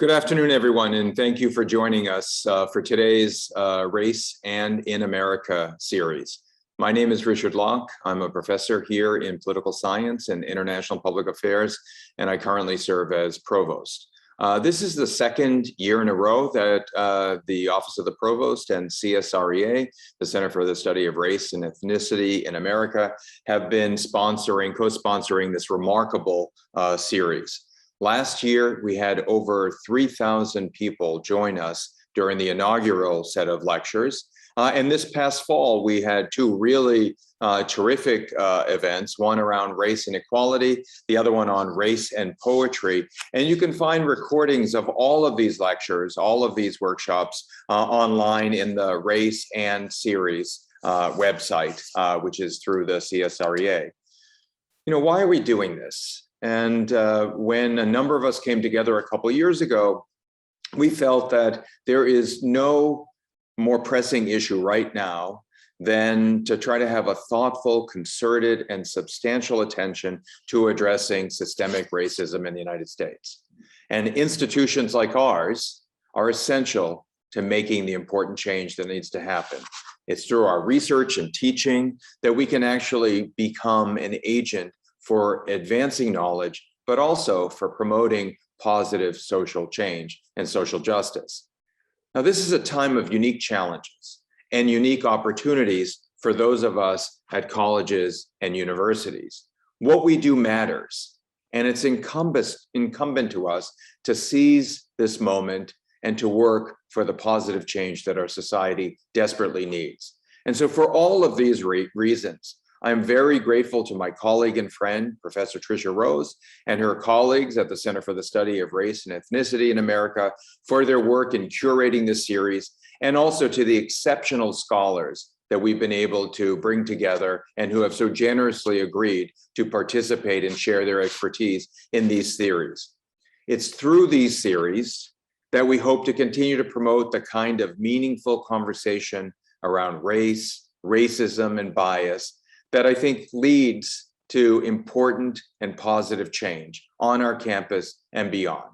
Good afternoon, everyone, and thank you for joining us for today's Race and in America series. My name is Richard Locke. I'm a professor here in political science and international public affairs, and I currently serve as provost. This is the second year in a row that the Office of the Provost and CSREA, the Center for the Study of Race and Ethnicity in America, have been co-sponsoring this remarkable series. Last year, we had over 3,000 people join us during the inaugural set of lectures. And this past fall, we had two really terrific events, one around race and equality, the other one on race and poetry. And you can find recordings of all of these lectures, all of these workshops online in the Race and Series website, which is through the CSREA. You know, why are we doing this? And when a number of us came together a couple of years ago, we felt that there is no more pressing issue right now than to try to have a thoughtful, concerted, and substantial attention to addressing systemic racism in the United States. And institutions like ours are essential to making the important change that needs to happen. It's through our research and teaching that we can actually become an agent for advancing knowledge, but also for promoting positive social change and social justice. Now, this is a time of unique challenges and unique opportunities for those of us at colleges and universities. What we do matters, and it's incumbent to us to seize this moment and to work for the positive change that our society desperately needs. And so for all of these reasons, I'm very grateful to my colleague and friend, Professor Tricia Rose, and her colleagues at the Center for the Study of Race and Ethnicity in America for their work in curating this series, and also to the exceptional scholars that we've been able to bring together and who have so generously agreed to participate and share their expertise in these series. It's through these series that we hope to continue to promote the kind of meaningful conversation around race, racism, and bias that I think leads to important and positive change on our campus and beyond.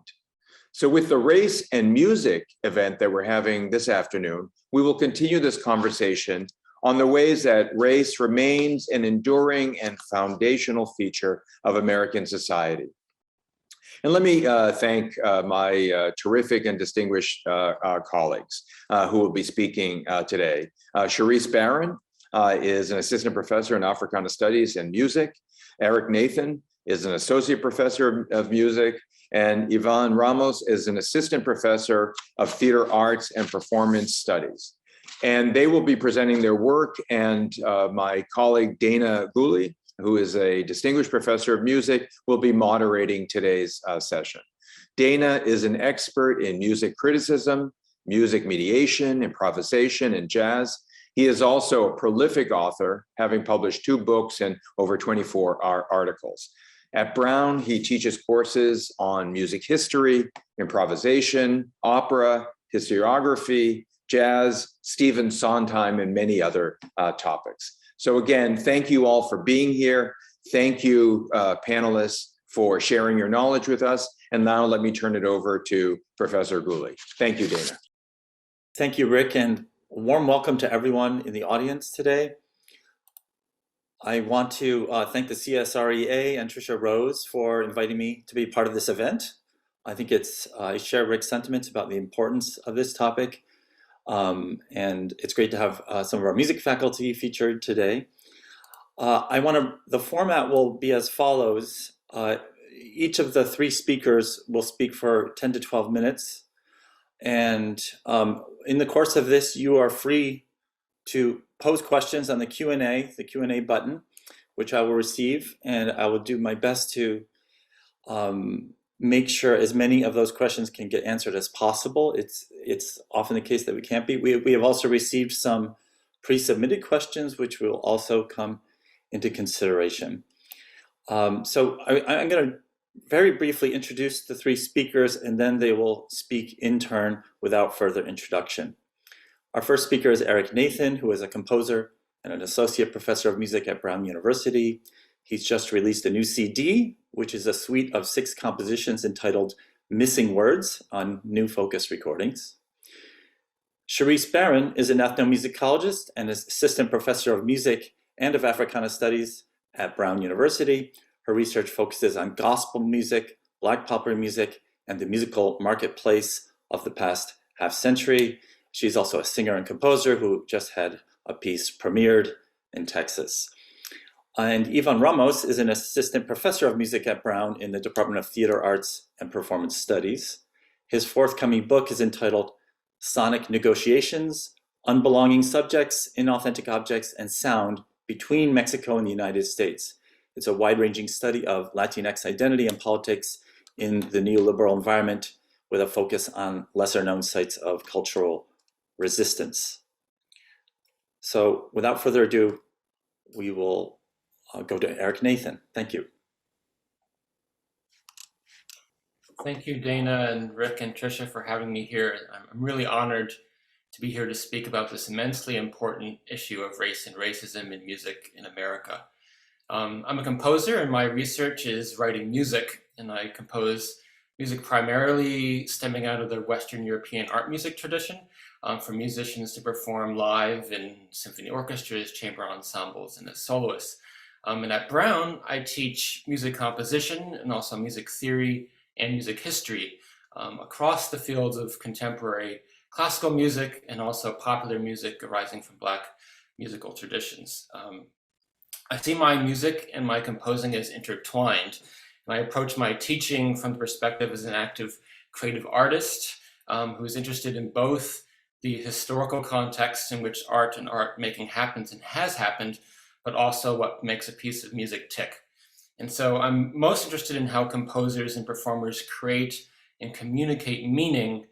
So with the Race and Music event that we're having this afternoon, we will continue this conversation on the ways that race remains an enduring and foundational feature of American society. And let me thank my terrific and distinguished colleagues who will be speaking today. Sharice Barron is an assistant professor in Africana Studies and Music. Eric Nathan is an associate professor of music, and Yvonne Ramos is an assistant professor of theater arts and performance studies. And they will be presenting their work, and my colleague Dana Gooley, who is a distinguished professor of music, will be moderating today's session. Dana is an expert in music criticism, music mediation, improvisation, and jazz. He is also a prolific author, having published 2 books and over 24 articles. At Brown, he teaches courses on music history, improvisation, opera, historiography, jazz, Stephen Sondheim, and many other topics. So again, thank you all for being here. Thank you, panelists, for sharing your knowledge with us. And now let me turn it over to Professor Gooley. Thank you, Dana. Thank you, Rick, and a warm welcome to everyone in the audience today. I want to thank the CSREA and Tricia Rose for inviting me to be part of this event. I think I share Rick's sentiments about the importance of this topic, and it's great to have some of our music faculty featured today. The format will be as follows. Each of the 3 speakers will speak for 10 to 12 minutes. And in the course of this, you are free to pose questions on the Q&A button, which I will receive, and I will do my best to make sure as many of those questions can get answered as possible. It's often the case that we can't be. We have also received some pre-submitted questions, which will also come into consideration. So I'm going to very briefly introduce the 3 speakers, and then they will speak in turn without further introduction. Our first speaker is Eric Nathan, who is a composer and an associate professor of music at Brown University. He's just released a new CD, which is a suite of 6 compositions entitled Missing Words on New Focus Recordings. Cherise Barron is an ethnomusicologist and is assistant professor of music and of Africana Studies at Brown University. Her research focuses on gospel music, Black popular music, and the musical marketplace of the past half century. She's also a singer and composer who just had a piece premiered in Texas. And Ivan Ramos is an assistant professor of music at Brown in the Department of Theater Arts and Performance Studies. His forthcoming book is entitled Sonic Negotiations, Unbelonging Subjects, Inauthentic Objects, and Sound Between Mexico and the United States. It's a wide-ranging study of Latinx identity and politics in the neoliberal environment with a focus on lesser-known sites of cultural resistance. So without further ado, we will go to Eric Nathan. Thank you. Thank you, Dana and Rick and Tricia, for having me here. I'm really honored to be here to speak about this immensely important issue of race and racism in music in America. I'm a composer, and my research is writing music, and I compose music primarily stemming out of the Western European art music tradition for musicians to perform live in symphony orchestras, chamber ensembles, and as soloists. And at Brown, I teach music composition and also music theory and music history across the fields of contemporary classical music and also popular music arising from Black musical traditions. I see my music and my composing as intertwined, and I approach my teaching from the perspective as an active creative artist who is interested in both the historical context in which art and art making happens and has happened, but also what makes a piece of music tick. And so I'm most interested in how composers and performers create and communicate meaning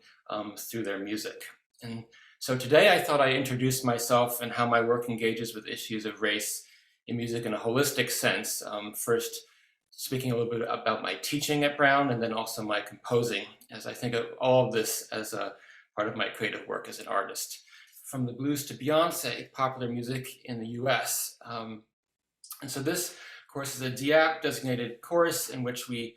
through their music. And so today I thought I'd introduce myself and how my work engages with issues of race in music in a holistic sense. First, speaking a little bit about my teaching at Brown, and then also my composing, as I think of all of this as a part of my creative work as an artist. From the blues to Beyonce, popular music in the US. And so this course is a DIAP designated course in which we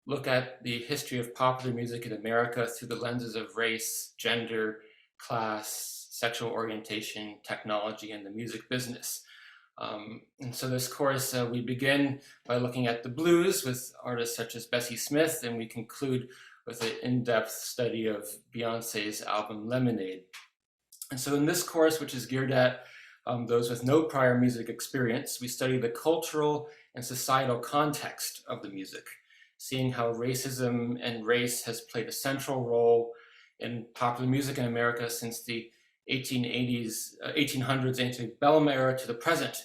look at the history of popular music in America through the lenses of race, gender, class, sexual orientation, technology, and the music business. And so this course, we begin by looking at the blues with artists such as Bessie Smith, and we conclude with an in-depth study of Beyonce's album Lemonade. And so in this course, which is geared at those with no prior music experience, we study the cultural and societal context of the music, seeing how racism and race has played a central role in popular music in America since the 1800s antebellum era to the present.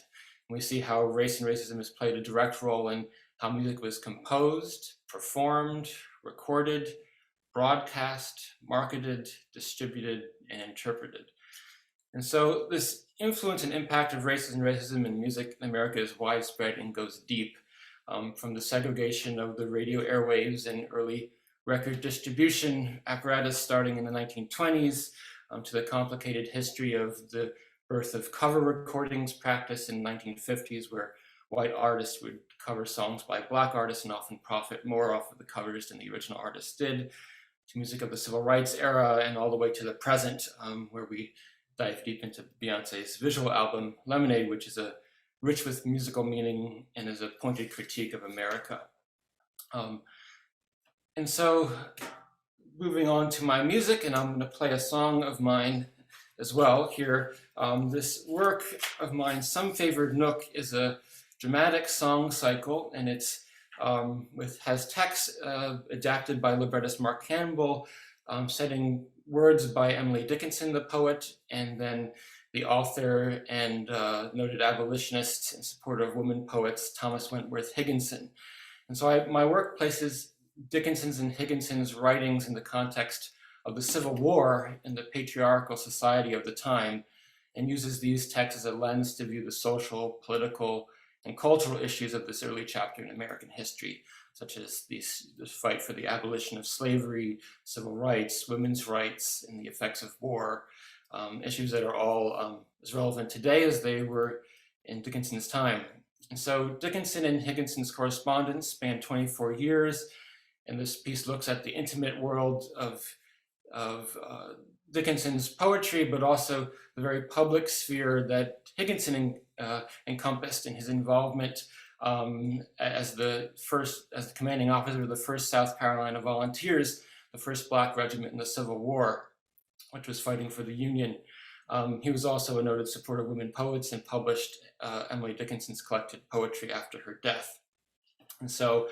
And we see how race and racism has played a direct role in how music was composed, performed, recorded, broadcast, marketed, distributed, and interpreted. And so this influence and impact of race and racism in music in America is widespread and goes deep, from the segregation of the radio airwaves and early record distribution apparatus starting in the 1920s, to the complicated history of the birth of cover recordings practice in the 1950s, where white artists would cover songs by Black artists and often profit more off of the covers than the original artists did, to music of the civil rights era, and all the way to the present, where we dive deep into Beyonce's visual album, Lemonade, which is rich with musical meaning and is a pointed critique of America. And so moving on to my music, and I'm going to play a song of mine as well here. This work of mine, Some Favored Nook, is a dramatic song cycle, and it's has text adapted by librettist Mark Campbell, setting words by Emily Dickinson, the poet, and then the author and noted abolitionist and supporter of women poets, Thomas Wentworth Higginson. And so my work places Dickinson's and Higginson's writings in the context of the Civil War and the patriarchal society of the time, and uses these texts as a lens to view the social, political, and cultural issues of this early chapter in American history, such as the fight for the abolition of slavery, civil rights, women's rights, and the effects of war, issues that are all as relevant today as they were in Dickinson's time. And so Dickinson and Higginson's correspondence spanned 24 years, And this piece looks at the intimate world of Dickinson's poetry, but also the very public sphere that Higginson encompassed in his involvement as the commanding officer of the 1st South Carolina Volunteers, the 1st Black Regiment in the Civil War, which was fighting for the Union. He was also a noted supporter of women poets and published Emily Dickinson's collected poetry after her death. And so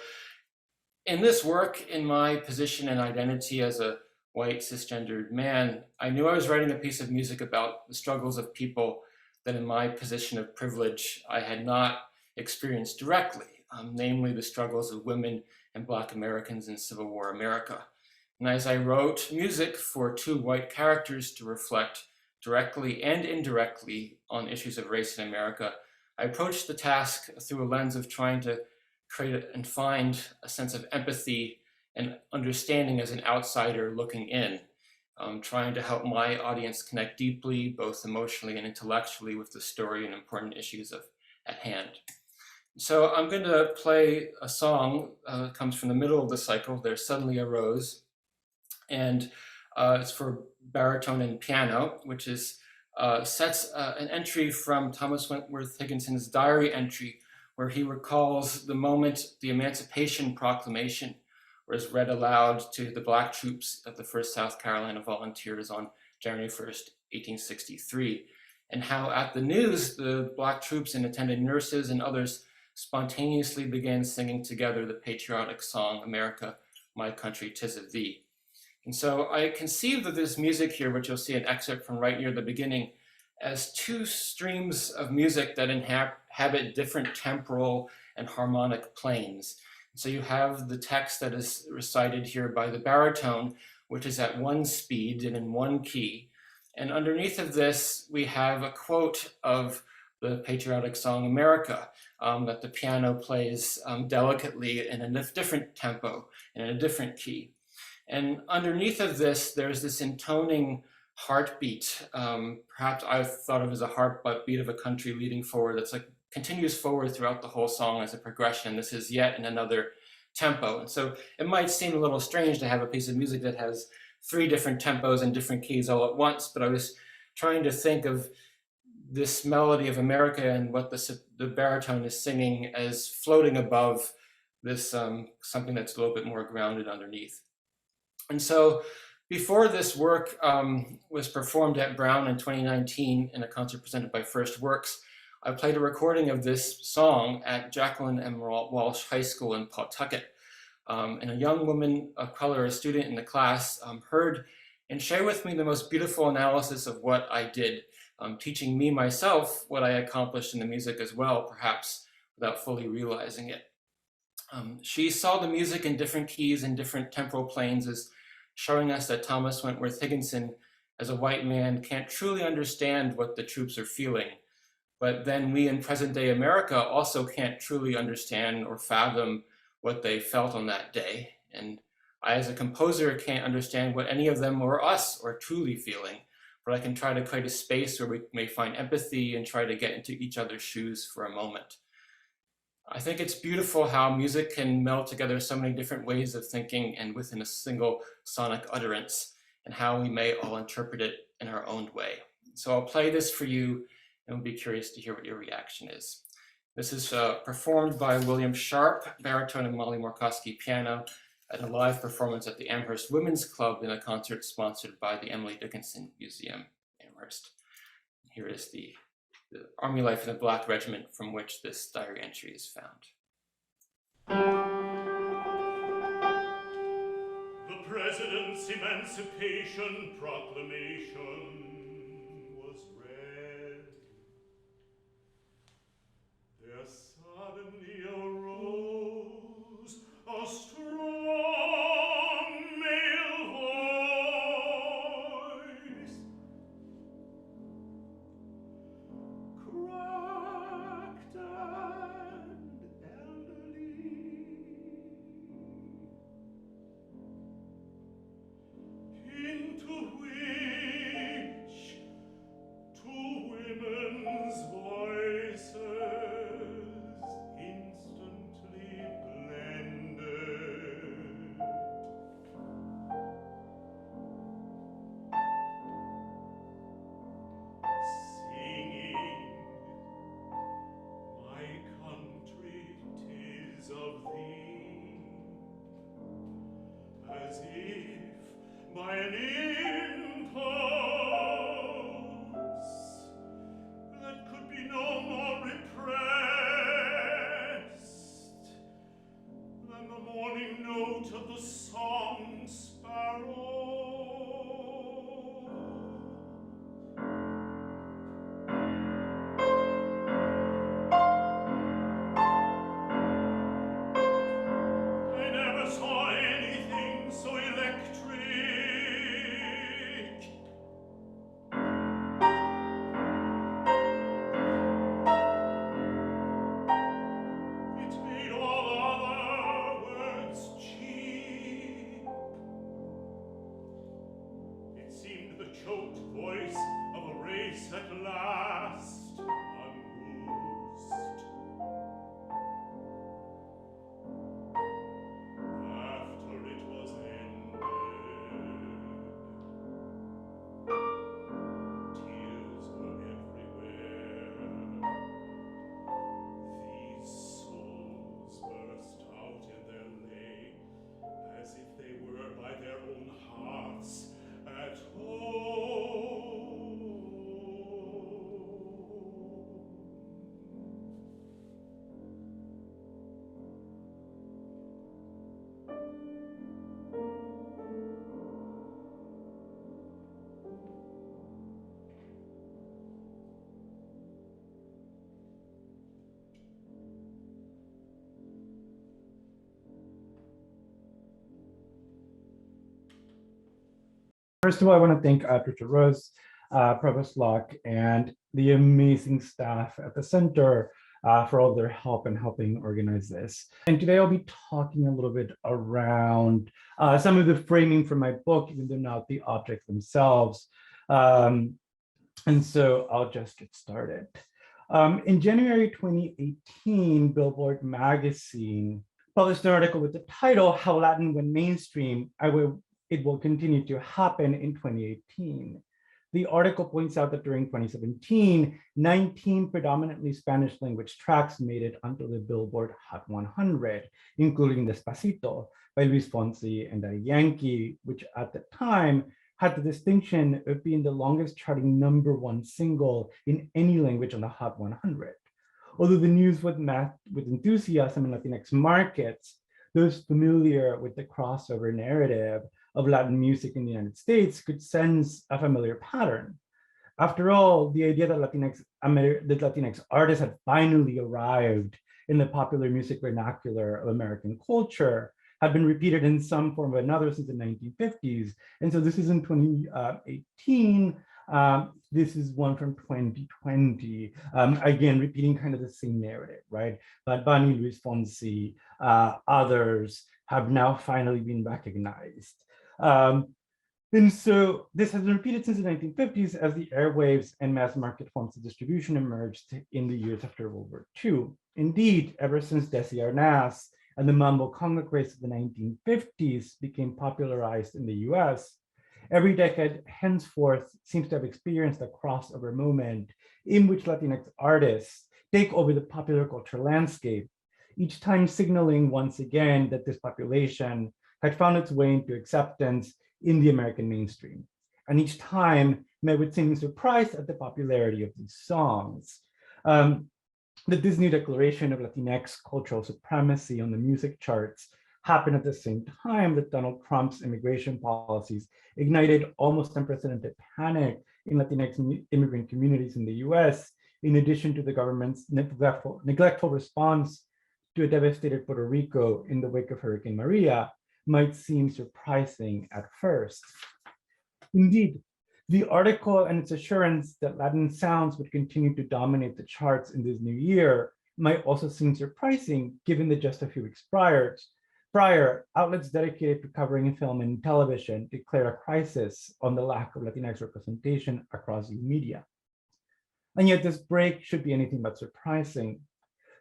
in this work, in my position and identity as a white cisgendered man, I knew I was writing a piece of music about the struggles of people that in my position of privilege I had not experienced directly, namely the struggles of women and Black Americans in Civil War America. And as I wrote music for 2 white characters to reflect directly and indirectly on issues of race in America, I approached the task through a lens of trying to create and find a sense of empathy and understanding as an outsider looking in, trying to help my audience connect deeply, both emotionally and intellectually, with the story and important issues at hand. So I'm going to play a song that comes from the middle of the cycle, There Suddenly Arose, and it's for baritone and piano, which is sets an entry from Thomas Wentworth Higginson's diary entry, where he recalls the moment the Emancipation Proclamation was read aloud to the Black troops of the 1st South Carolina Volunteers on January 1st, 1863, and how at the news, the Black troops and attendant nurses and others spontaneously began singing together the patriotic song, America, My Country, 'Tis of Thee. And so I conceived of this music here, which you'll see an excerpt from right near the beginning, as 2 streams of music that inhabit different temporal and harmonic planes. So you have the text that is recited here by the baritone, which is at 1 speed and in 1 key. And underneath of this, we have a quote of the patriotic song America that the piano plays delicately in a different tempo and in a different key. And underneath of this, there's this intoning heartbeat. Perhaps I thought of as a heartbeat of a country leading forward that's like continues forward throughout the whole song as a progression. This is yet in another tempo. And so it might seem a little strange to have a piece of music that has 3 different tempos and different keys all at once, but I was trying to think of this melody of America and what the baritone is singing as floating above this something that's a little bit more grounded underneath. And so before this work was performed at Brown in 2019 in a concert presented by First Works, I played a recording of this song at Jacqueline M. Walsh High School in Pawtucket. And a young woman of color, a student in the class, heard and shared with me the most beautiful analysis of what I did, teaching me myself what I accomplished in the music as well, perhaps without fully realizing it. She saw the music in different keys and different temporal planes as showing us that Thomas Wentworth Higginson, as a white man, can't truly understand what the troops are feeling. But then we in present day America also can't truly understand or fathom what they felt on that day. And I, as a composer, can't understand what any of them or us are truly feeling, but I can try to create a space where we may find empathy and try to get into each other's shoes for a moment. I think it's beautiful how music can meld together so many different ways of thinking and within a single sonic utterance, and how we may all interpret it in our own way. So I'll play this for you, and we'll be curious to hear what your reaction is. This is performed by William Sharp, baritone, and Molly Morkowski, piano, at a live performance at the Amherst Women's Club in a concert sponsored by the Emily Dickinson Museum, Amherst. Here is the Army Life in the Black Regiment from which this diary entry is found. The President's Emancipation Proclamation was read. There suddenly arose a strong male voice, cracked and elderly, into which race at last unloosed. After it was ended, tears were everywhere. These souls burst out in their lay, as if they were by their own hearts at home. First of all, I want to thank Trisha Rose, Provost Locke, and the amazing staff at the center for all their help in helping organize this. And today I'll be talking a little bit around some of the framing for my book, even though not the objects themselves. And so I'll just get started. In January 2018, Billboard magazine published an article with the title, "How Latin Went Mainstream, It Will Continue to Happen in 2018. The article points out that during 2017, 19 predominantly Spanish language tracks made it onto the Billboard Hot 100, including Despacito by Luis Fonsi and Daddy Yankee, which at the time had the distinction of being the longest charting #1 single in any language on the Hot 100. Although the news was met with enthusiasm in Latinx markets, those familiar with the crossover narrative of Latin music in the United States could sense a familiar pattern. After all, the idea that Latinx artists had finally arrived in the popular music vernacular of American culture had been repeated in some form or another since the 1950s. And so this is in 2018. This is one from 2020, again, repeating kind of the same narrative, right? Bad Bunny, Luis Fonsi, others have now finally been recognized. And so this has been repeated since the 1950s as the airwaves and mass market forms of distribution emerged in the years after World War II. Indeed, ever since Desi Arnaz and the mambo conga craze of the 1950s became popularized in the US, every decade henceforth seems to have experienced a crossover moment in which Latinx artists take over the popular culture landscape, each time signaling once again that this population had found its way into acceptance in the American mainstream, and each time met with seeming surprise at the popularity of these songs. This new declaration of Latinx cultural supremacy on the music charts happened at the same time that Donald Trump's immigration policies ignited almost unprecedented panic in Latinx immigrant communities in the US, in addition to the government's neglectful response to a devastated Puerto Rico in the wake of Hurricane Maria, might seem surprising at first. Indeed, the article and its assurance that Latin sounds would continue to dominate the charts in this new year might also seem surprising, given that just a few weeks prior, outlets dedicated to covering film and television declared a crisis on the lack of Latinx representation across the media. And yet this break should be anything but surprising.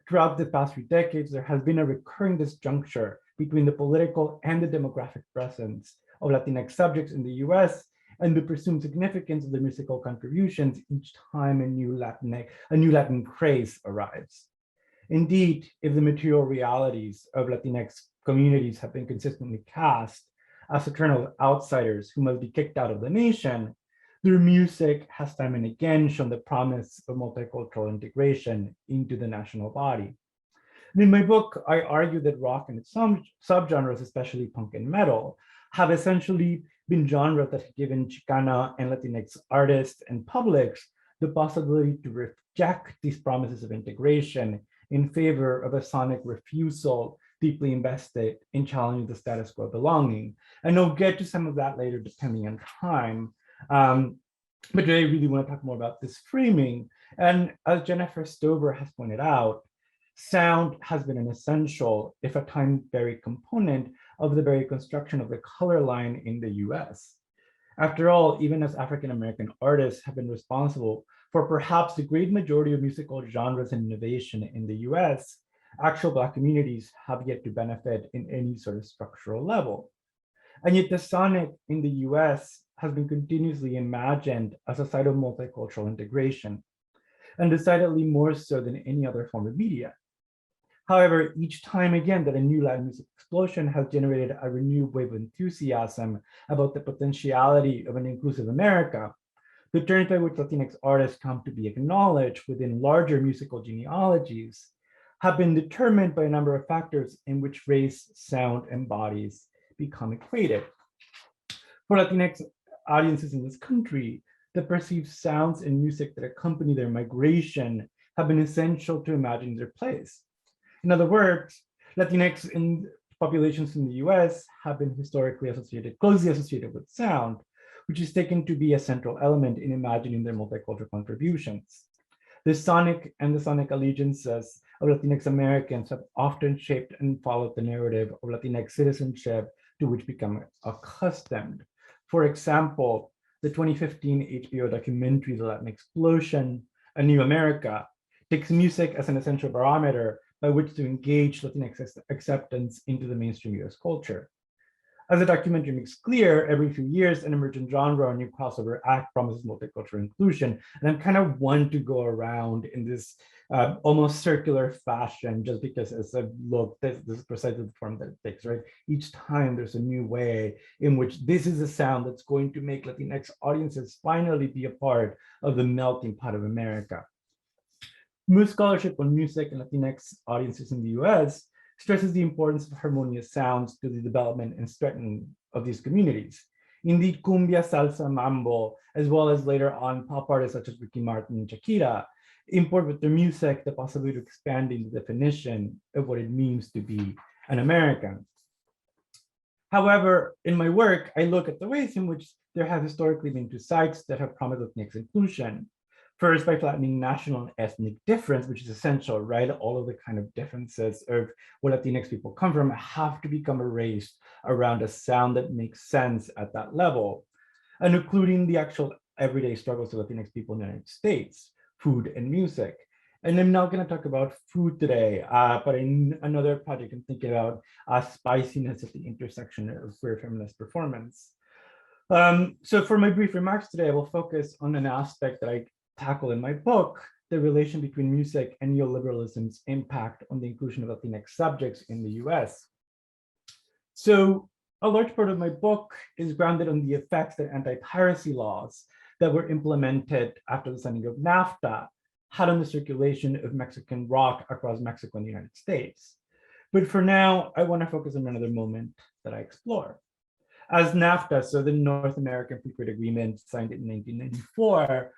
Throughout the past few decades, there has been a recurring disjuncture between the political and the demographic presence of Latinx subjects in the US and the presumed significance of the musical contributions each time a new Latin craze arrives. Indeed, if the material realities of Latinx communities have been consistently cast as eternal outsiders who must be kicked out of the nation, their music has time and again shown the promise of multicultural integration into the national body. And in my book, I argue that rock and its subgenres, especially punk and metal, have essentially been genres that have given Chicana and Latinx artists and publics the possibility to reject these promises of integration in favor of a sonic refusal deeply invested in challenging the status quo belonging. And I'll get to some of that later, depending on time. But today I really want to talk more about this framing. And as Jennifer Stover has pointed out, sound has been an essential, if at times very component, of the very construction of the color line in the US. After all, even as African American artists have been responsible for perhaps the great majority of musical genres and innovation in the US, actual Black communities have yet to benefit in any sort of structural level. And yet the sonic in the US has been continuously imagined as a site of multicultural integration, and decidedly more so than any other form of media. However, each time again that a new Latin music explosion has generated a renewed wave of enthusiasm about the potentiality of an inclusive America, the terms by which Latinx artists come to be acknowledged within larger musical genealogies have been determined by a number of factors in which race, sound, and bodies become equated. For Latinx audiences in this country, the perceived sounds and music that accompany their migration have been essential to imagine their place. In other words, Latinx in populations in the US have been historically closely associated with sound, which is taken to be a central element in imagining their multicultural contributions. The sonic and the sonic allegiances of Latinx Americans have often shaped and followed the narrative of Latinx citizenship to which become accustomed. For example, the 2015 HBO documentary, The Latin Explosion, A New America, takes music as an essential barometer by which to engage Latinx acceptance into the mainstream US culture. As the documentary makes clear, every few years, an emergent genre or new crossover act promises multicultural inclusion. And I'm kind of one to go around in this almost circular fashion, just because as I look, this is precisely the form that it takes, right? Each time there's a new way in which this is a sound that's going to make Latinx audiences finally be a part of the melting pot of America. Most scholarship on music and Latinx audiences in the US stresses the importance of harmonious sounds to the development and strengthening of these communities. Indeed, cumbia, salsa, mambo, as well as later on pop artists such as Ricky Martin and Shakira, import with their music the possibility of expanding the definition of what it means to be an American. However, in my work, I look at the ways in which there have historically been two sides that have promised Latinx inclusion. First, by flattening national and ethnic difference, which is essential, right? All of the kind of differences of where Latinx people come from have to become erased around a sound that makes sense at that level, and including the actual everyday struggles of Latinx people in the United States, food and music. And I'm not going to talk about food today, but in another project, I'm thinking about spiciness at the intersection of queer feminist performance. So for my brief remarks today, I will focus on an aspect that I tackle in my book, the relation between music and neoliberalism's impact on the inclusion of Latinx subjects in the US. So a large part of my book is grounded on the effects that anti-piracy laws that were implemented after the signing of NAFTA had on the circulation of Mexican rock across Mexico and the United States. But for now, I want to focus on another moment that I explore. As NAFTA, so the North American Free Trade Agreement signed in 1994,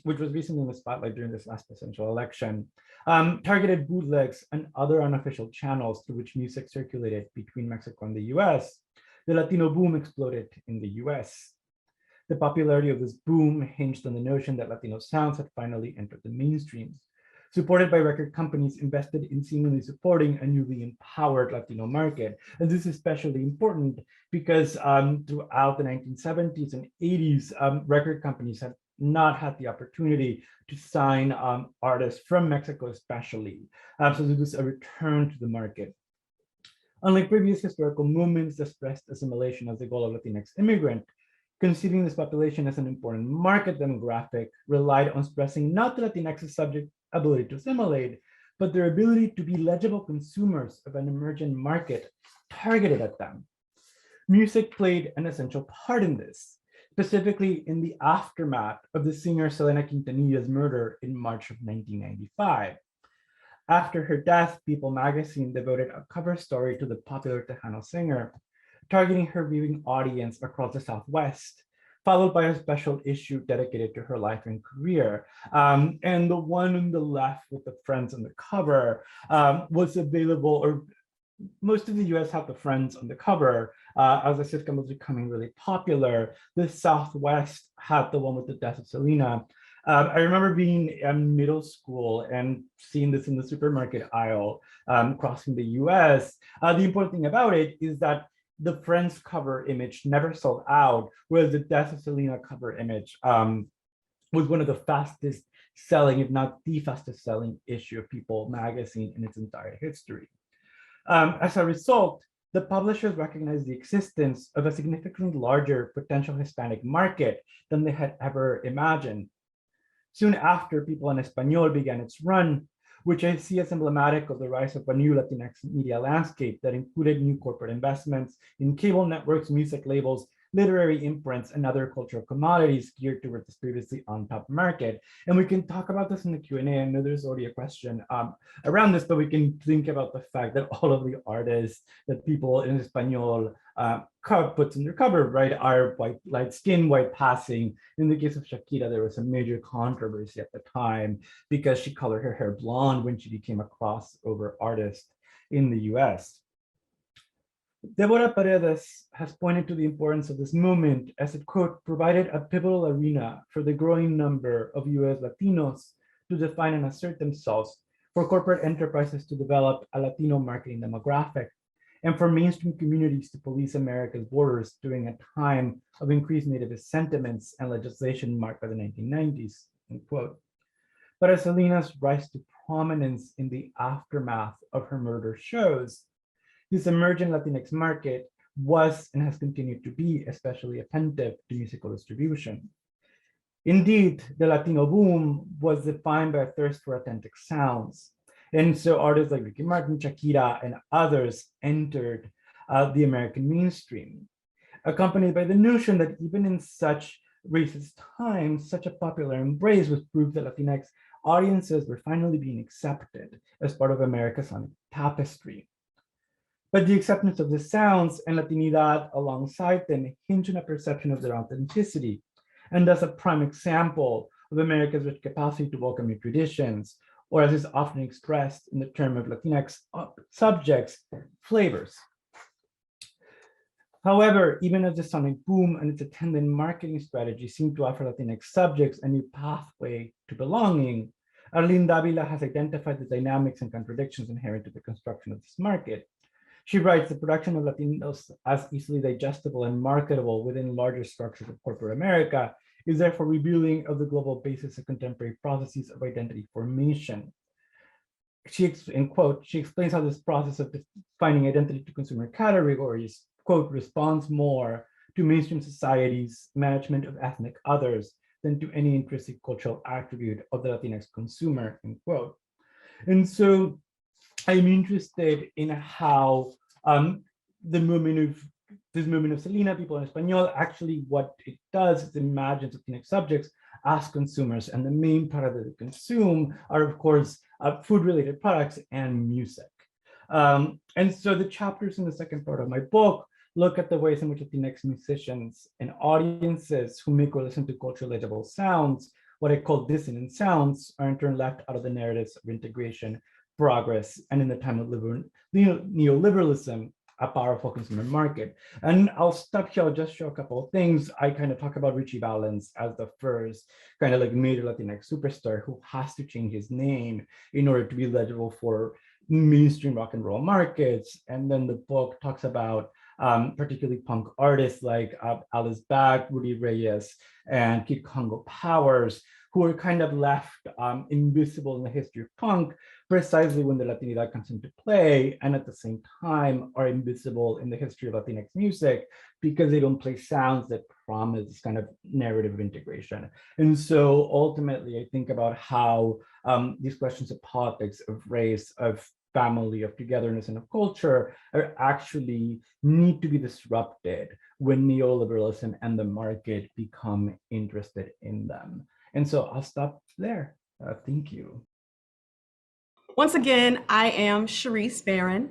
which was recently in the spotlight during this last presidential election, targeted bootlegs and other unofficial channels through which music circulated between Mexico and the US, the Latino boom exploded in the US. The popularity of this boom hinged on the notion that Latino sounds had finally entered the mainstream, supported by record companies invested in seemingly supporting a newly empowered Latino market. And this is especially important because throughout the 1970s and 80s, record companies had not had the opportunity to sign artists from Mexico especially. So this was a return to the market. Unlike previous historical movements that stressed assimilation as the goal of Latinx immigrant, conceiving this population as an important market demographic relied on stressing not the Latinx's subject ability to assimilate, but their ability to be legible consumers of an emergent market targeted at them. Music played an essential part in this, specifically in the aftermath of the singer Selena Quintanilla's murder in March of 1995. After her death, People magazine devoted a cover story to the popular Tejano singer, targeting her viewing audience across the Southwest, followed by a special issue dedicated to her life and career. And the one on the left with the friends on the cover was available, or most of the US had the friends on the cover. As the sitcom was becoming really popular, the Southwest had the one with the death of Selena. I remember being in middle school and seeing this in the supermarket aisle crossing the US. The important thing about it is that the Friends cover image never sold out, whereas the Death of Selena cover image was one of the fastest selling, if not the fastest selling issue of People magazine in its entire history. As a result, the publishers recognized the existence of a significantly larger potential Hispanic market than they had ever imagined. Soon after, People en Español began its run, which I see as emblematic of the rise of a new Latinx media landscape that included new corporate investments in cable networks, music labels, literary imprints, and other cultural commodities geared towards this previously untapped market. And we can talk about this in the Q&A. I know there's already a question around this, but we can think about the fact that all of the artists that People en Español puts in their cover, right, are white, light skin, white passing. In the case of Shakira, there was a major controversy at the time because she colored her hair blonde when she became a crossover artist in the US. Deborah Paredes has pointed to the importance of this movement as it, quote, provided a pivotal arena for the growing number of US Latinos to define and assert themselves, for corporate enterprises to develop a Latino marketing demographic, and for mainstream communities to police America's borders during a time of increased nativist sentiments and legislation marked by the 1990s, end quote. But as Selena's rise to prominence in the aftermath of her murder shows, this emerging Latinx market was and has continued to be especially attentive to musical distribution. Indeed, the Latino boom was defined by a thirst for authentic sounds. And so artists like Ricky Martin, Shakira, and others entered the American mainstream, accompanied by the notion that even in such racist times, such a popular embrace was proof that Latinx audiences were finally being accepted as part of America's sonic tapestry. But the acceptance of the sounds and Latinidad alongside them hinge on a perception of their authenticity, and thus a prime example of America's rich capacity to welcome new traditions, or as is often expressed in the term of Latinx subjects, flavors. However, even as the sonic boom and its attendant marketing strategy seem to offer Latinx subjects a new pathway to belonging, Arlene Davila has identified the dynamics and contradictions inherent to the construction of this market. She writes, the production of Latinos as easily digestible and marketable within larger structures of corporate America is therefore revealing of the global basis of contemporary processes of identity formation. She, in quote, she explains how this process of defining identity to consumer categories, quote, responds more to mainstream society's management of ethnic others than to any intrinsic cultural attribute of the Latinx consumer, end quote. And so I'm interested in how this movement of Selena, People en Español, actually what it does is imagines Latinx subjects as consumers, and the main product that they consume are, of course, food-related products and music. And so the chapters in the second part of my book look at the ways in which Latinx musicians and audiences who make or listen to culturally legible sounds, what I call dissonant sounds, are in turn left out of the narratives of integration, progress, and in the time of neoliberalism, a powerful consumer market. And I'll stop here, I'll just show a couple of things. I kind of talk about Richie Valens as the first kind of like major Latinx superstar who has to change his name in order to be legible for mainstream rock and roll markets. And then the book talks about particularly punk artists like Alice Bag, Rudy Reyes, and Kid Congo Powers, who are kind of left invisible in the history of punk, precisely when the Latinidad comes into play, and at the same time are invisible in the history of Latinx music because they don't play sounds that promise this kind of narrative of integration. And so ultimately, I think about how these questions of politics, of race, of family, of togetherness, and of culture are actually need to be disrupted when neoliberalism and the market become interested in them. And so I'll stop there. Thank you. Once again, I am Sharice Barron,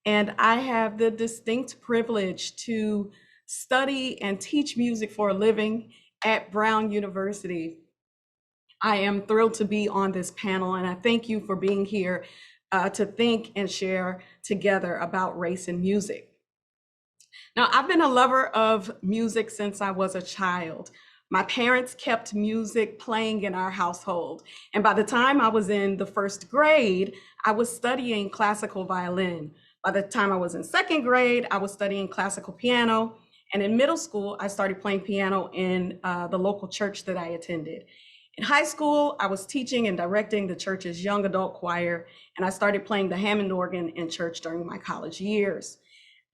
and I have the distinct privilege to study and teach music for a living at Brown University. I am thrilled to be on this panel, and I thank you for being here to think and share together about race and music. Now, I've been a lover of music since I was a child. My parents kept music playing in our household. And by the time I was in the first grade, I was studying classical violin. By the time I was in second grade, I was studying classical piano. And in middle school, I started playing piano in the local church that I attended. In high school, I was teaching and directing the church's young adult choir, and I started playing the Hammond organ in church during my college years.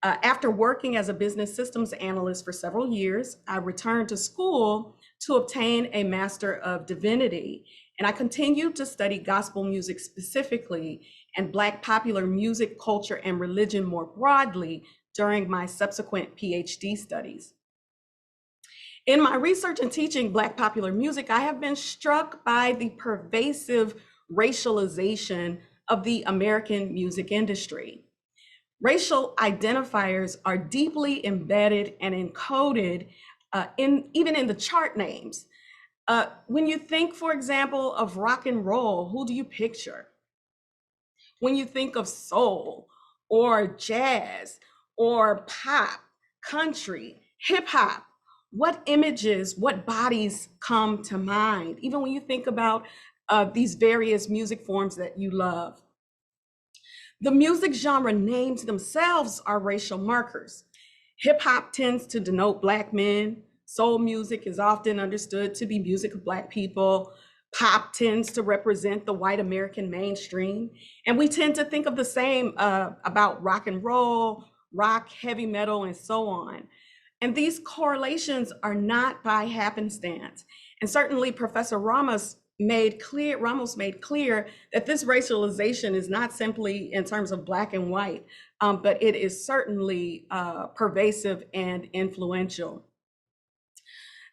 After working as a business systems analyst for several years, I returned to school to obtain a Master of Divinity. And I continued to study gospel music specifically and Black popular music, culture, and religion more broadly during my subsequent PhD studies. In my research and teaching Black popular music, I have been struck by the pervasive racialization of the American music industry. Racial identifiers are deeply embedded and encoded even in the chart names. When you think, for example, of rock and roll, who do you picture? When you think of soul or jazz or pop, country, hip hop, what images, what bodies come to mind? Even when you think about these various music forms that you love. The music genre names themselves are racial markers. Hip hop tends to denote Black men. Soul music is often understood to be music of Black people. Pop tends to represent the white American mainstream. And we tend to think of the same about rock and roll, rock, heavy metal, and so on. And these correlations are not by happenstance. And certainly Professor Ramos made clear that this racialization is not simply in terms of Black and white, but it is certainly pervasive and influential.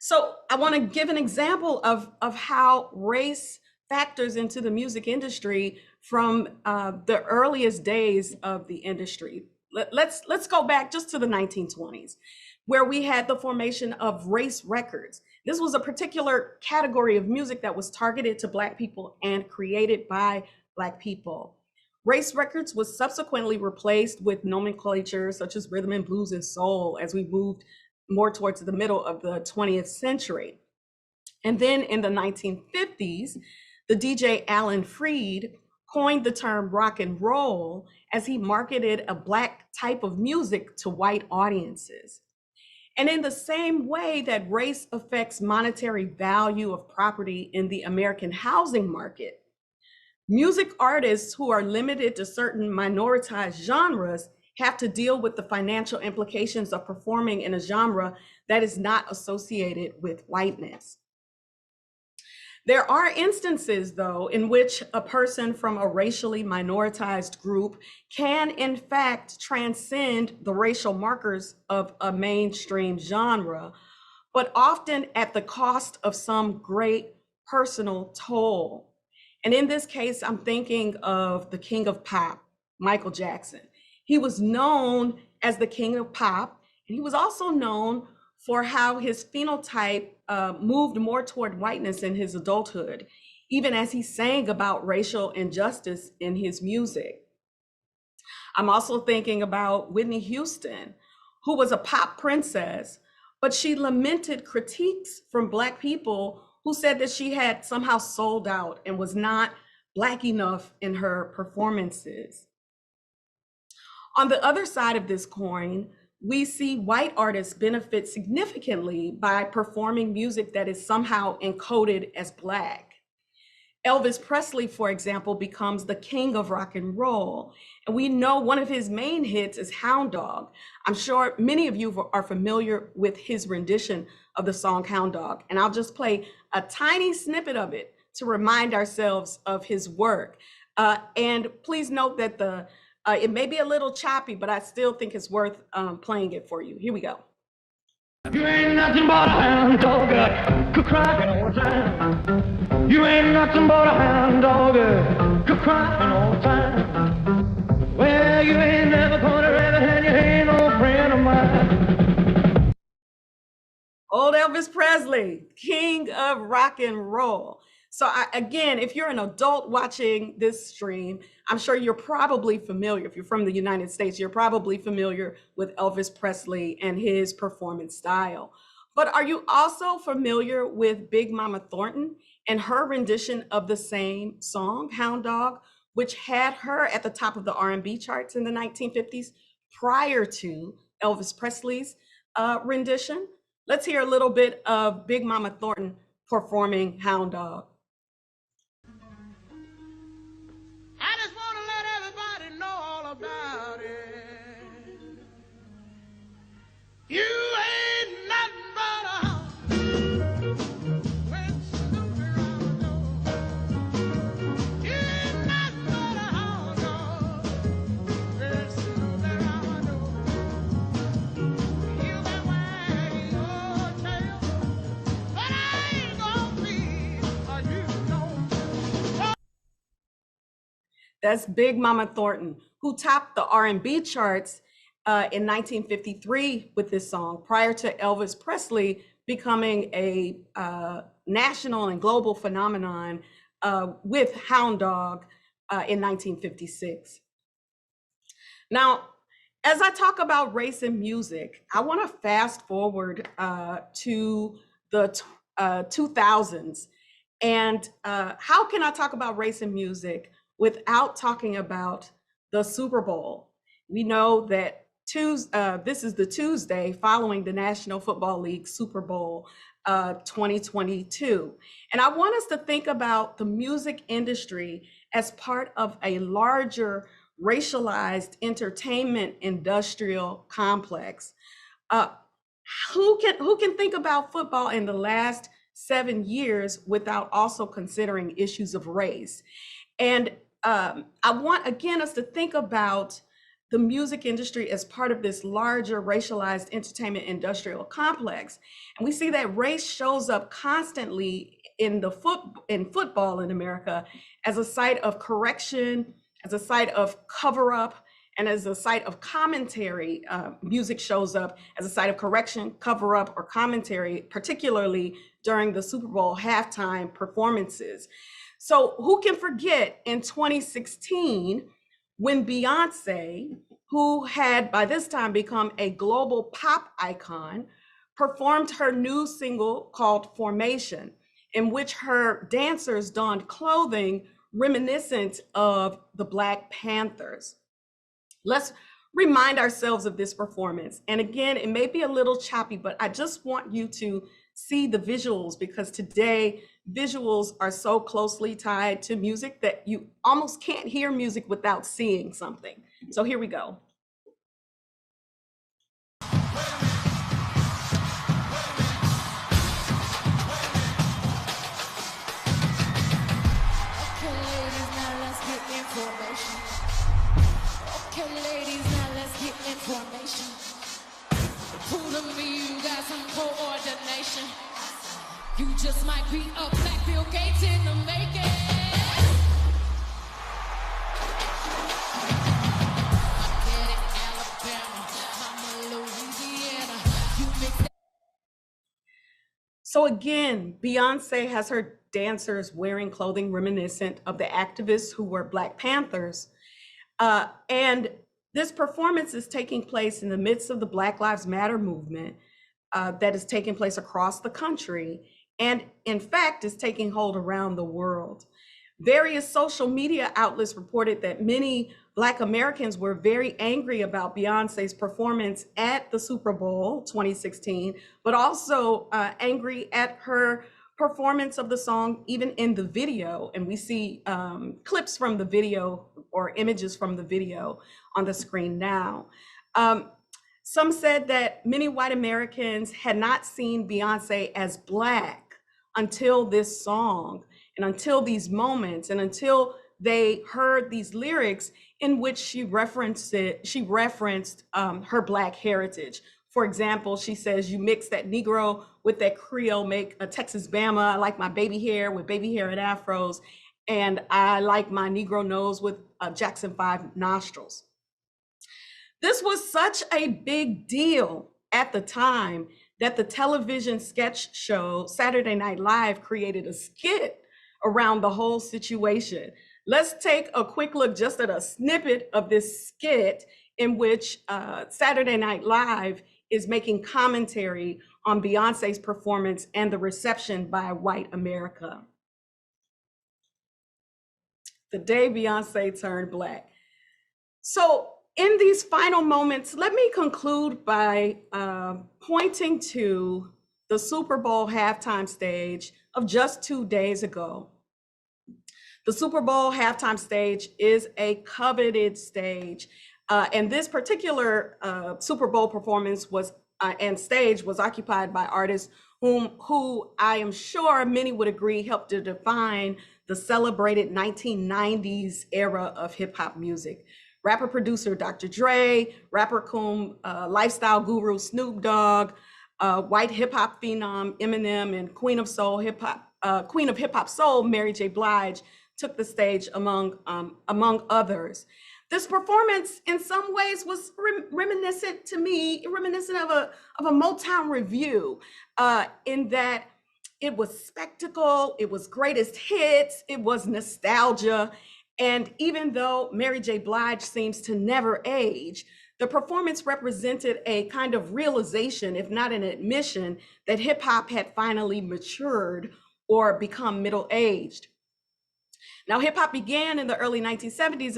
So I want to give an example of how race factors into the music industry from the earliest days of the industry. Let's go back just to the 1920s, where we had the formation of race records. This was a particular category of music that was targeted to Black people and created by Black people. Race records was subsequently replaced with nomenclature such as rhythm and blues and soul as we moved more towards the middle of the 20th century. And then in the 1950s, the DJ Alan Freed coined the term rock and roll as he marketed a Black type of music to white audiences. And in the same way that race affects monetary value of property in the American housing market, music artists who are limited to certain minoritized genres have to deal with the financial implications of performing in a genre that is not associated with whiteness. There are instances, though, in which a person from a racially minoritized group can, in fact, transcend the racial markers of a mainstream genre, but often at the cost of some great personal toll. And in this case, I'm thinking of the king of pop, Michael Jackson. He was known as the king of pop, and he was also known for how his phenotype moved more toward whiteness in his adulthood, even as he sang about racial injustice in his music. I'm also thinking about Whitney Houston, who was a pop princess, but she lamented critiques from Black people who said that she had somehow sold out and was not Black enough in her performances. On the other side of this coin, we see white artists benefit significantly by performing music that is somehow encoded as Black. Elvis Presley, for example, becomes the king of rock and roll. And we know one of his main hits is Hound Dog. I'm sure many of you are familiar with his rendition of the song Hound Dog. And I'll just play a tiny snippet of it to remind ourselves of his work. And please note that it may be a little choppy, but I still think it's worth playing it for you. Here we go. You ain't nothing but a hound dog, crying all the time. You ain't nothing but a hound dog, crying all the time. Well, you ain't never gonna rather and you ain't no friend of mine. Old Elvis Presley, king of rock and roll. So again, if you're an adult watching this stream, I'm sure you're probably familiar, if you're from the United States, you're probably familiar with Elvis Presley and his performance style. But are you also familiar with Big Mama Thornton and her rendition of the same song, Hound Dog, which had her at the top of the R&B charts in the 1950s prior to Elvis Presley's rendition. Let's hear a little bit of Big Mama Thornton performing Hound Dog. I just want to let everybody know all about it. You ain't nothing but a hound. When Snoopy around the door. You ain't nothing but a hound dog. When Snoopy around the door. You can wag your tail, but I ain't gonna be you know. That's Big Mama Thornton, who topped the R&B charts in 1953 with this song, prior to Elvis Presley becoming a national and global phenomenon with Hound Dog in 1956. Now, as I talk about race and music, I want to fast forward to the 2000s. And how can I talk about race and music without talking about the Super Bowl? We know that this is the Tuesday following the National Football League Super Bowl 2022. And I want us to think about the music industry as part of a larger racialized entertainment industrial complex. Who can think about football in the last 7 years without also considering issues of race? And I want, again, us to think about the music industry as part of this larger racialized entertainment industrial complex. And we see that race shows up constantly in football in America as a site of correction, as a site of cover up, and as a site of commentary. Music shows up as a site of correction, cover up, or commentary, particularly during the Super Bowl halftime performances. So who can forget in 2016, when Beyonce, who had by this time become a global pop icon, performed her new single called Formation, in which her dancers donned clothing reminiscent of the Black Panthers. Let's remind ourselves of this performance. And again, it may be a little choppy, but I just want you to see the visuals, because today visuals are so closely tied to music that you almost can't hear music without seeing something. So here we go. Formation. Prove to me you got some coordination. You just might be a Black Bill Gates in the making. Get it, Alabama, I'm Louisiana. You mix that. So again, Beyonce has her dancers wearing clothing reminiscent of the activists who were Black Panthers. And this performance is taking place in the midst of the Black Lives Matter movement that is taking place across the country, and in fact is taking hold around the world. Various social media outlets reported that many Black Americans were very angry about Beyonce's performance at the Super Bowl 2016, but also angry at her performance of the song, even in the video. And we see clips from the video or images from the video on the screen now. Some said that many white Americans had not seen Beyonce as Black until this song and until these moments and until they heard these lyrics in which she referenced her Black heritage. For example, she says, "You mix that Negro with that Creole, make a Texas Bama. I like my baby hair with baby hair and afros. And I like my Negro nose with Jackson 5 nostrils." This was such a big deal at the time that the television sketch show Saturday Night Live created a skit around the whole situation. Let's take a quick look just at a snippet of this skit in which Saturday Night Live is making commentary on Beyonce's performance and the reception by white America. the day Beyonce turned Black. So in these final moments, let me conclude by pointing to the Super Bowl halftime stage of just 2 days ago. The Super Bowl halftime stage is a coveted stage. And this particular Super Bowl performance was and stage was occupied by artists who I am sure many would agree helped to define the celebrated 1990s era of hip hop music. Rapper producer Dr. Dre, rapper lifestyle guru Snoop Dogg, white hip hop phenom Eminem, and queen of hip hop soul Mary J. Blige took the stage among others. This performance, in some ways, was reminiscent of a Motown review, in that it was spectacle, it was greatest hits, it was nostalgia, and even though Mary J. Blige seems to never age, the performance represented a kind of realization, if not an admission, that hip hop had finally matured or become middle-aged. Now, hip hop began in the early 1970s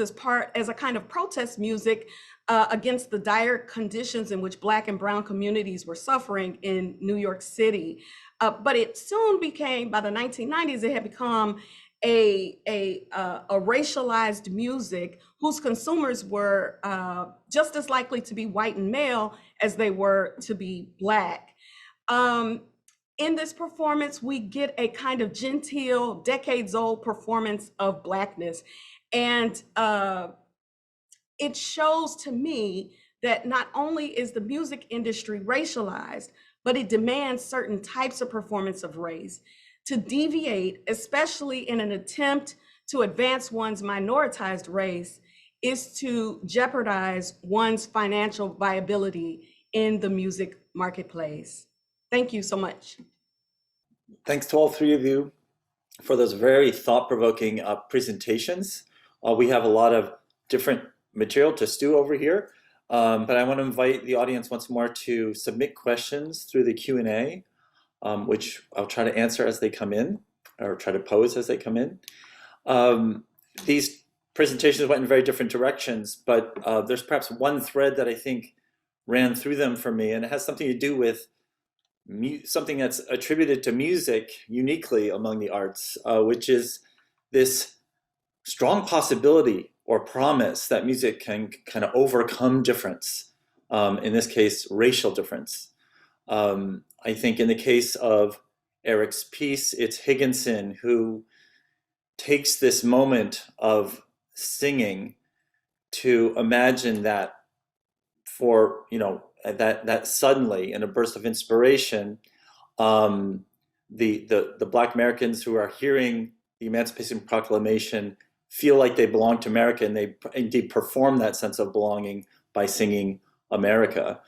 as a kind of protest music against the dire conditions in which Black and Brown communities were suffering in New York City. But it soon became, by the 1990s, it had become a racialized music whose consumers were just as likely to be white and male as they were to be Black. In this performance, we get a kind of genteel, decades-old performance of Blackness. And it shows to me that not only is the music industry racialized, but it demands certain types of performance of race. To deviate, especially in an attempt to advance one's minoritized race, is to jeopardize one's financial viability in the music marketplace. Thank you so much. Thanks to all three of you for those very thought-provoking presentations. We have a lot of different material to stew over here, but I want to invite the audience once more to submit questions through the Q&A, which I'll try to answer as they come in, or try to pose as they come in. These presentations went in very different directions, but there's perhaps one thread that I think ran through them for me, and it has something to do with something that's attributed to music uniquely among the arts, which is this strong possibility or promise that music can kind of overcome difference, in this case, racial difference. I think in the case of Eric's piece, it's Higginson who takes this moment of singing to imagine that for, that suddenly, in a burst of inspiration, the Black Americans who are hearing the Emancipation Proclamation feel like they belong to America, and they indeed perform that sense of belonging by singing America.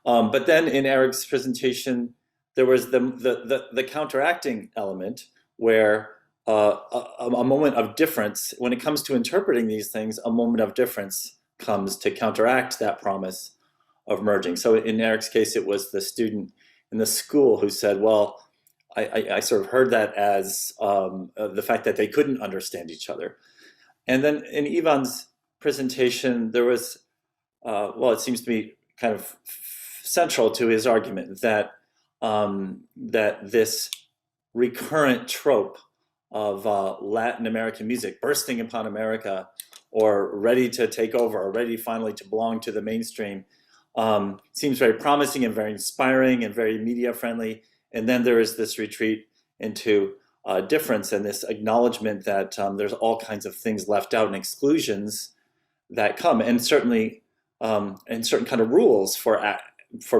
But then in Eric's presentation, there was the counteracting element where a moment of difference, when it comes to interpreting these things, a moment of difference comes to counteract that promise of merging. So in Eric's case, it was the student in the school who said, well, I sort of heard that as the fact that they couldn't understand each other. And then in Ivan's presentation, there was, it seems to be kind of central to his argument that that this recurrent trope of Latin American music bursting upon America, or ready to take over, or ready finally to belong to the mainstream, seems very promising and very inspiring and very media friendly. And then there is this retreat into difference and this acknowledgement that there's all kinds of things left out and exclusions that come, and certainly and certain kind of rules for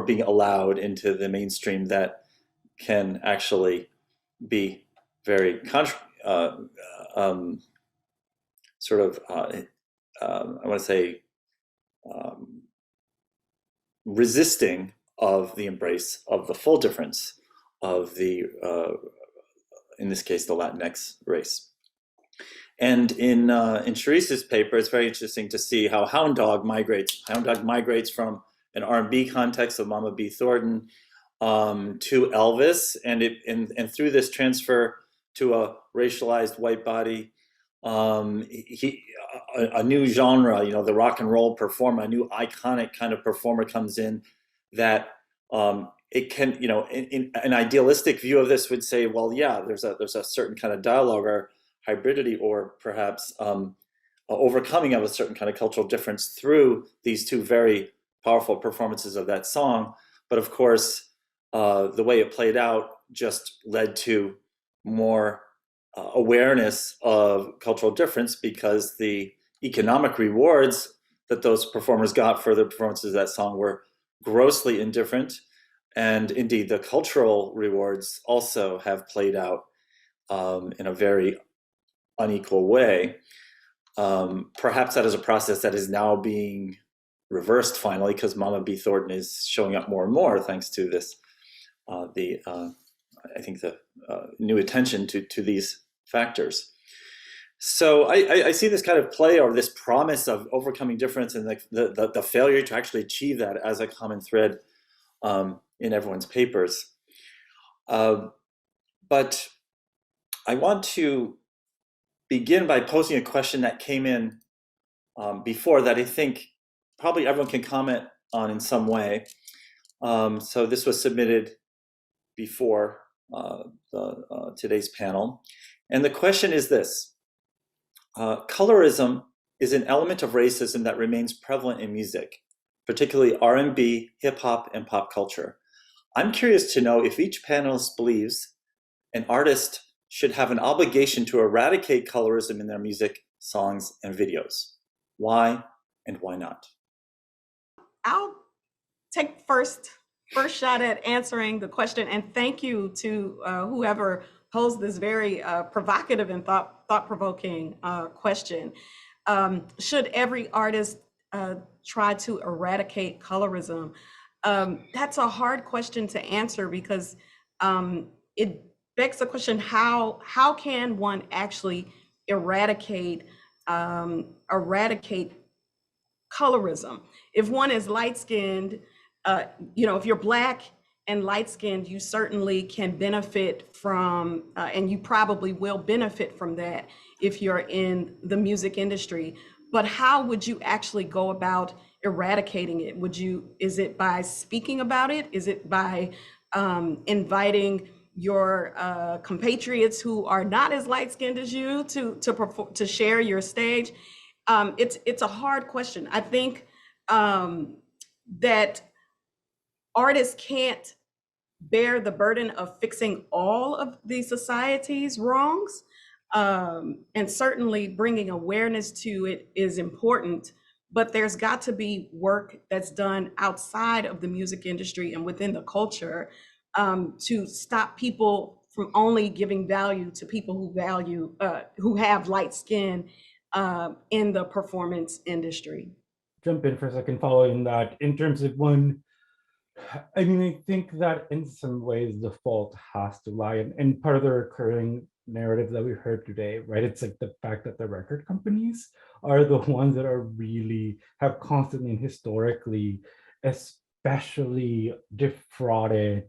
being allowed into the mainstream that can actually be very I want to say resisting of the embrace of the full difference of the in this case the Latinx race. And in Charis's paper, it's very interesting to see how Hound Dog migrates. Hound Dog migrates from an R&B context of Mama B. Thornton to Elvis, and through this transfer to a racialized white body, a new genre, the rock and roll performer, a new iconic kind of performer comes in that it can, in an idealistic view of this would say, well, yeah, there's a certain kind of dialogue or hybridity, or perhaps overcoming of a certain kind of cultural difference through these two very powerful performances of that song. But of course, the way it played out just led to more awareness of cultural difference, because the economic rewards that those performers got for the performances of that song were grossly indifferent. And indeed, the cultural rewards also have played out in a very unequal way. Perhaps that is a process that is now being reversed finally, because Mama B. Thornton is showing up more and more thanks to this, I think the new attention to these factors. So I see this kind of play, or this promise of overcoming difference, and the failure to actually achieve that as a common thread in everyone's papers. But I want to begin by posing a question that came in before, that I think probably everyone can comment on in some way. So this was submitted before today's panel. And the question is this: colorism is an element of racism that remains prevalent in music, particularly R&B, hip hop, and pop culture. I'm curious to know if each panelist believes an artist should have an obligation to eradicate colorism in their music, songs, and videos. Why and why not? I'll take first shot at answering the question, and thank you to whoever posed this very provocative and thought-provoking question. Should every artist try to eradicate colorism? That's a hard question to answer, because it begs the question, how can one actually eradicate colorism? If one is light-skinned, if you're Black and light-skinned, you certainly can benefit from, and you probably will benefit from that if you're in the music industry. But how would you actually go about eradicating it? Is it by speaking about it? Is it by inviting your compatriots who are not as light-skinned as you to share your stage? It's a hard question. I think that artists can't bear the burden of fixing all of the society's wrongs, and certainly bringing awareness to it is important, but there's got to be work that's done outside of the music industry and within the culture to stop people from only giving value to people who have light skin in the performance industry. Jump in for a second following that. In terms of one, I mean, I think that in some ways the fault has to lie in part of the recurring narrative that we heard today, right? It's like the fact that the record companies are the ones that are really have constantly and historically, especially defrauded,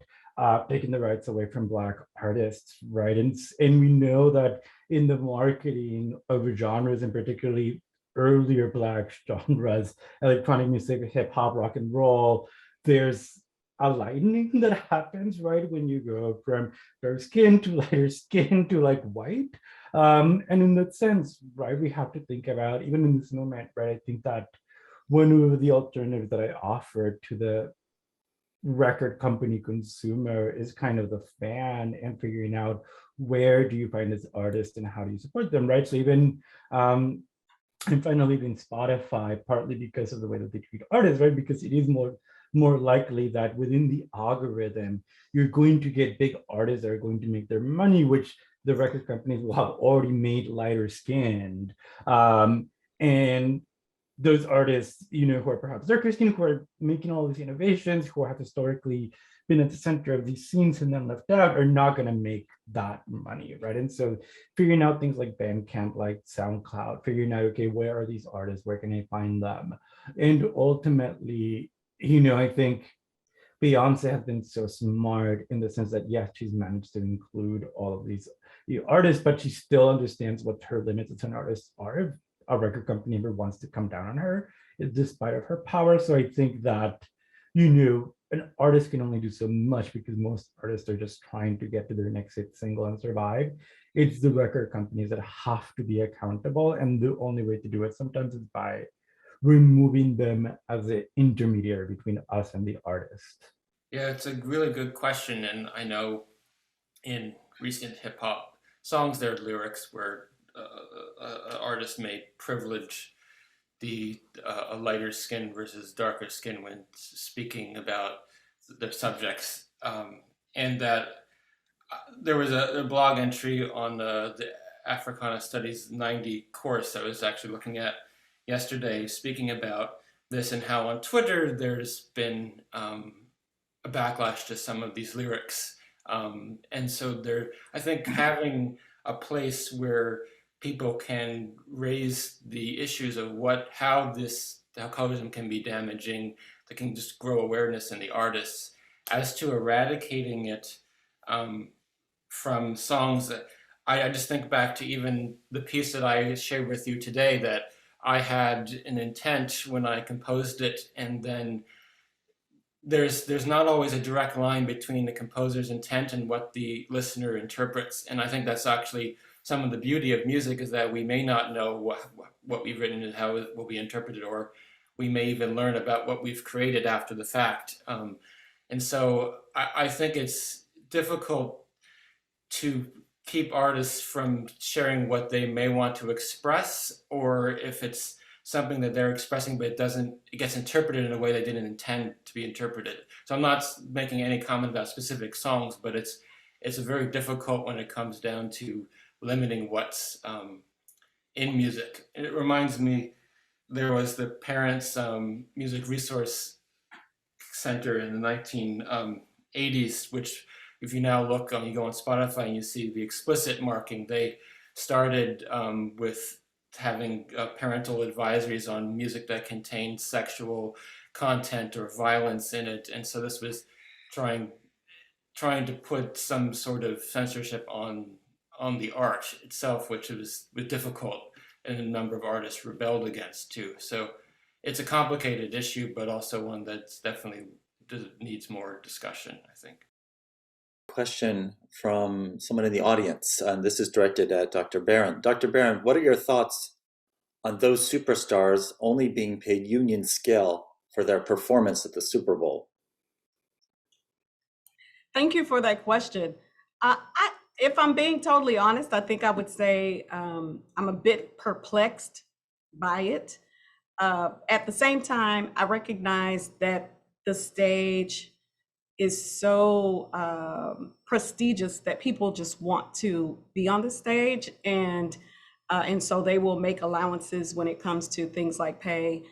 taking the rights away from Black artists, right? And we know that in the marketing of genres, and particularly earlier Black genres, electronic music, hip hop, rock and roll, there's a lightening that happens, right, when you go from dark skin to lighter skin to like white. And in that sense, right, we have to think about, even in this moment, right, I think that one of the alternatives that I offered to the record company consumer is kind of the fan, and figuring out where do you find this artist and how do you support them, right? So even and finally even Spotify, partly because of the way that they treat artists, right? Because it is more likely that within the algorithm, you're going to get big artists that are going to make their money, which the record companies will have already made lighter skinned. And those artists, who are perhaps darker skinned, who are making all these innovations, who have historically been at the center of these scenes and then left out, are not going to make that money, right? And so figuring out things like Bandcamp, like SoundCloud, figuring out, okay, where are these artists? Where can I find them? And ultimately, I think Beyonce has been so smart in the sense that, yes, she's managed to include all of these the artist, but she still understands what her limits as an artist are. If a record company ever wants to come down on her, despite of her power. So I think that, an artist can only do so much because most artists are just trying to get to their next hit single and survive. It's the record companies that have to be accountable, and the only way to do it sometimes is by removing them as an intermediary between us and the artist. Yeah, it's a really good question, and I know in recent hip hop songs, there are lyrics where an artist may privilege the a lighter skin versus darker skin when speaking about the subjects, and that there was a blog entry on the Africana Studies 90 course I was actually looking at yesterday, speaking about this and how on Twitter there's been a backlash to some of these lyrics. And so I think having a place where people can raise the issues of how colorism can be damaging, that can just grow awareness in the artists. As to eradicating it from songs, that I just think back to even the piece that I shared with you today, that I had an intent when I composed it, and then there's not always a direct line between the composer's intent and what the listener interprets. And I think that's actually some of the beauty of music, is that we may not know what we've written and how it will be interpreted, or we may even learn about what we've created after the fact. And so I think it's difficult to keep artists from sharing what they may want to express, or if it's something that they're expressing, but it gets interpreted in a way they didn't intend to be interpreted. So I'm not making any comment about specific songs, but it's very difficult when it comes down to limiting what's in music. And it reminds me, there was the Parents Music Resource Center in the 1980s, which if you now look, you go on Spotify and you see the explicit marking. They started with having parental advisories on music that contained sexual content or violence in it. And so this was trying to put some sort of censorship on the art itself, which was difficult, and a number of artists rebelled against too. So it's a complicated issue, but also one that's definitely needs more discussion, I think. Question from someone in the audience, and this is directed at Dr. Barron. Dr. Barron, what are your thoughts on those superstars only being paid union scale for their performance at the Super Bowl? Thank you for that question. If I'm being totally honest, I think I would say I'm a bit perplexed by it. At the same time, I recognize that the stage is so prestigious that people just want to be on the stage, and so they will make allowances when it comes to things like pay,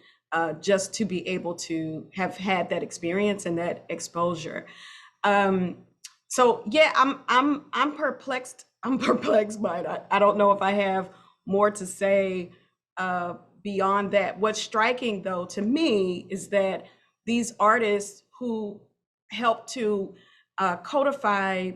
just to be able to have had that experience and that exposure. So yeah, I'm perplexed. I'm perplexed by it. I don't know if I have more to say beyond that. What's striking though to me is that these artists who helped to codify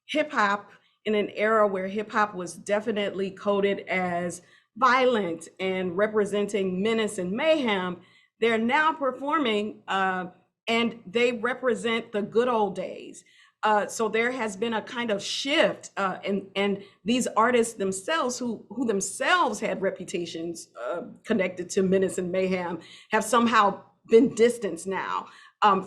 hip hop in an era where hip hop was definitely coded as violent and representing menace and mayhem, they're now performing and they represent the good old days. So there has been a kind of shift, and these artists themselves, who themselves had reputations connected to menace and mayhem, have somehow been distanced now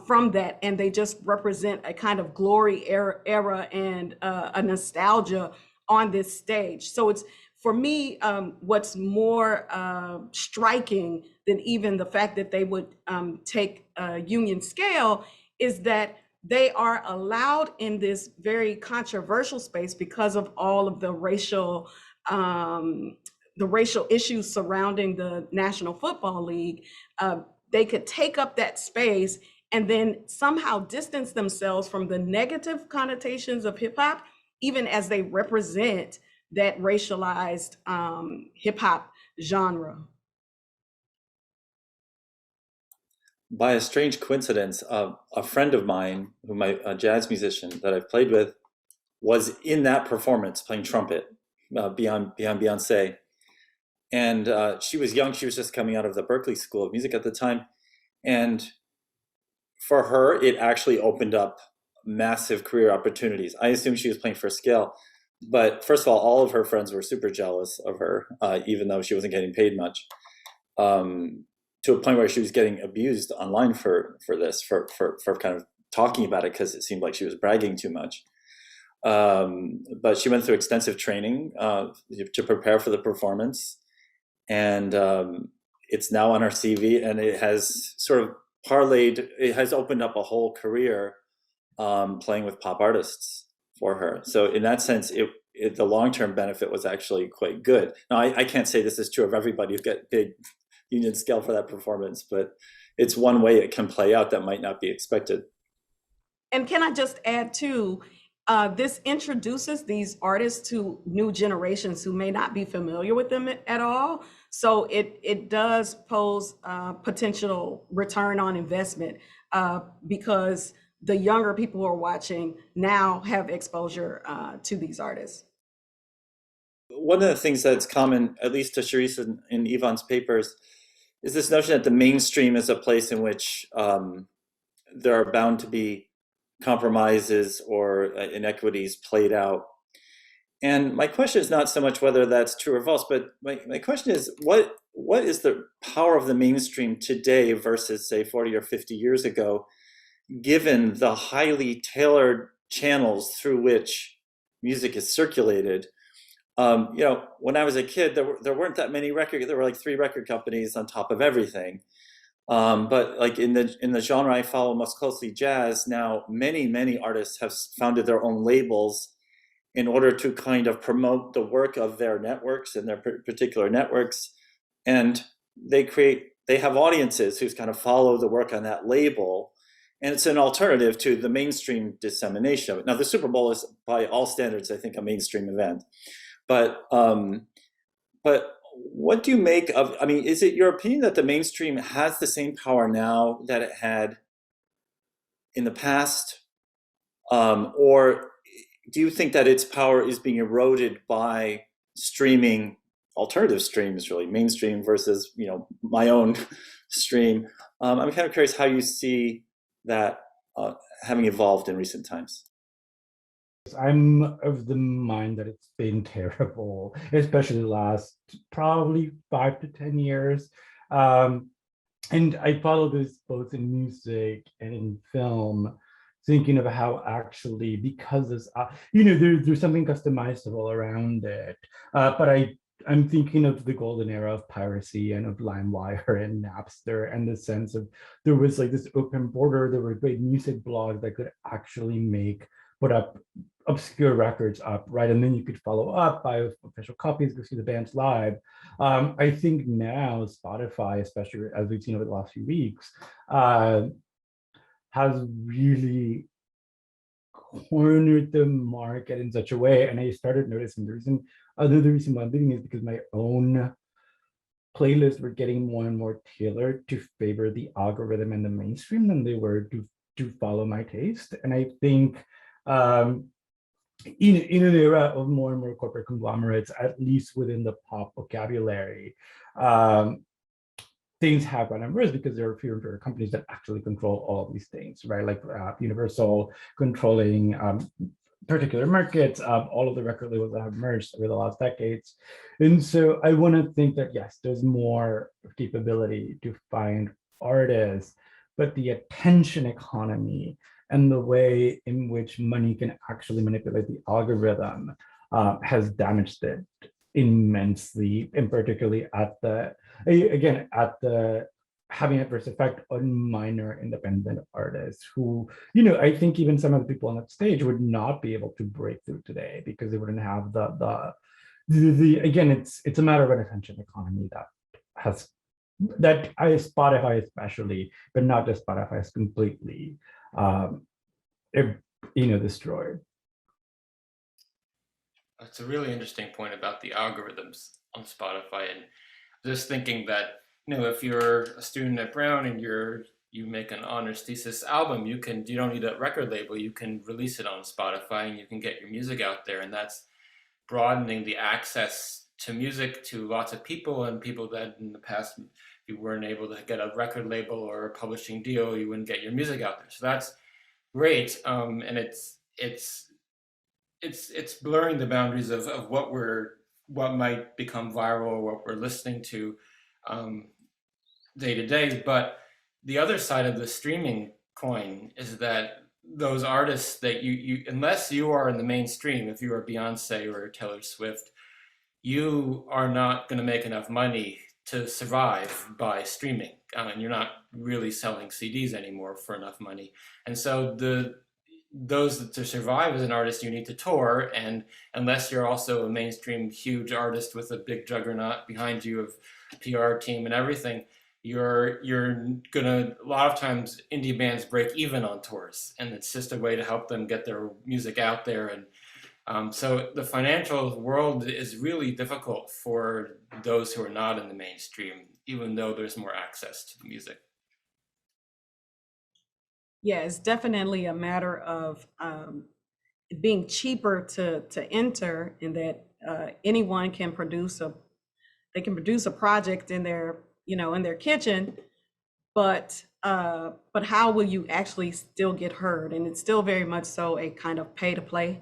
from that, and they just represent a kind of glory era and a nostalgia on this stage. So it's, for me, what's more striking than even the fact that they would take a union scale is that they are allowed in this very controversial space because of all of the racial issues surrounding the National Football League. They could take up that space and then somehow distance themselves from the negative connotations of hip hop, even as they represent that racialized hip hop genre. By a strange coincidence, a friend of mine, a jazz musician that I've played with, was in that performance playing trumpet beyond Beyonce. And she was young. She was just coming out of the Berklee School of Music at the time. And for her, it actually opened up massive career opportunities. I assume she was playing for scale. But first of all of her friends were super jealous of her, even though she wasn't getting paid much, to a point where she was getting abused online for this, for kind of talking about it, because it seemed like she was bragging too much. But she went through extensive training to prepare for the performance. And it's now on her CV, and it has sort of it has opened up a whole career playing with pop artists for her. So in that sense, the long-term benefit was actually quite good. Now, I can't say this is true of everybody who get paid union scale for that performance, but it's one way it can play out that might not be expected. And can I just add too, this introduces these artists to new generations who may not be familiar with them at all. So it does pose potential return on investment because the younger people who are watching now have exposure to these artists. One of the things that's common, at least to Charisse and Yvonne's papers, is this notion that the mainstream is a place in which there are bound to be compromises or inequities played out. And my question is not so much whether that's true or false, but my question is, what is the power of the mainstream today versus, say, 40 or 50 years ago, given the highly tailored channels through which music is circulated? When I was a kid, there weren't that many there were like 3 record companies on top of everything. But like in the genre I follow most closely, jazz, now many artists have founded their own labels in order to kind of promote the work of their networks and their particular networks. And they have audiences who kind of follow the work on that label. And it's an alternative to the mainstream dissemination of it. Now, the Super Bowl is, by all standards, I think, a mainstream event. But what do you make of, is it your opinion that the mainstream has the same power now that it had in the past? Or do you think that its power is being eroded by streaming, alternative streams, really, mainstream versus, my own stream? I'm kind of curious how you see that having evolved in recent times. I'm of the mind that it's been terrible, especially the last probably 5 to 10 years. And I follow this both in music and in film, thinking of how actually, because this, there's something customizable around it. But I'm thinking of the golden era of piracy and of LimeWire and Napster, and the sense of there was like this open border. There were great music blogs that could actually put up obscure records up, right? And then you could follow up, buy official copies, go see the bands live. I think now Spotify, especially as we've seen over the last few weeks, has really cornered the market in such a way. And I started noticing the reason why I'm leaving is because my own playlists were getting more and more tailored to favor the algorithm and the mainstream than they were to follow my taste. And I think in an era of more and more corporate conglomerates, at least within the pop vocabulary, things have gone reverse because there are fewer and fewer companies that actually control all of these things, right? Like Universal controlling particular markets, all of the record labels that have merged over the last decades. And so I want to think that, yes, there's more capability to find artists, but the attention economy and the way in which money can actually manipulate the algorithm has damaged it immensely, and particularly at the having adverse effect on minor independent artists who, I think even some of the people on that stage would not be able to break through today because they wouldn't have the again, it's a matter of an attention economy that Spotify especially, but not just Spotify, has completely destroyed. That's a really interesting point about the algorithms on Spotify, and just thinking that if you're a student at Brown and you're you make an honors thesis album, you don't need a record label. You can release it on Spotify and you can get your music out there, and that's broadening the access to music to lots of people, and people that in the past you weren't able to get a record label or a publishing deal, you wouldn't get your music out there. So that's great, and it's blurring the boundaries of what might become viral or what we're listening to day to day. But the other side of the streaming coin is that those artists that you unless you are in the mainstream, if you are Beyonce or Taylor Swift, you are not going to make enough money to survive by streaming, and you're not really selling CDs anymore for enough money. And so to survive as an artist, you need to tour, and unless you're also a mainstream huge artist with a big juggernaut behind you of PR team and everything, you're gonna, a lot of times indie bands break even on tours, and it's just a way to help them get their music out there. And so the financial world is really difficult for those who are not in the mainstream, even though there's more access to the music. Yeah, it's definitely a matter of it being cheaper to enter, in that anyone can produce a project in their in their kitchen, but how will you actually still get heard? And it's still very much so a kind of pay to play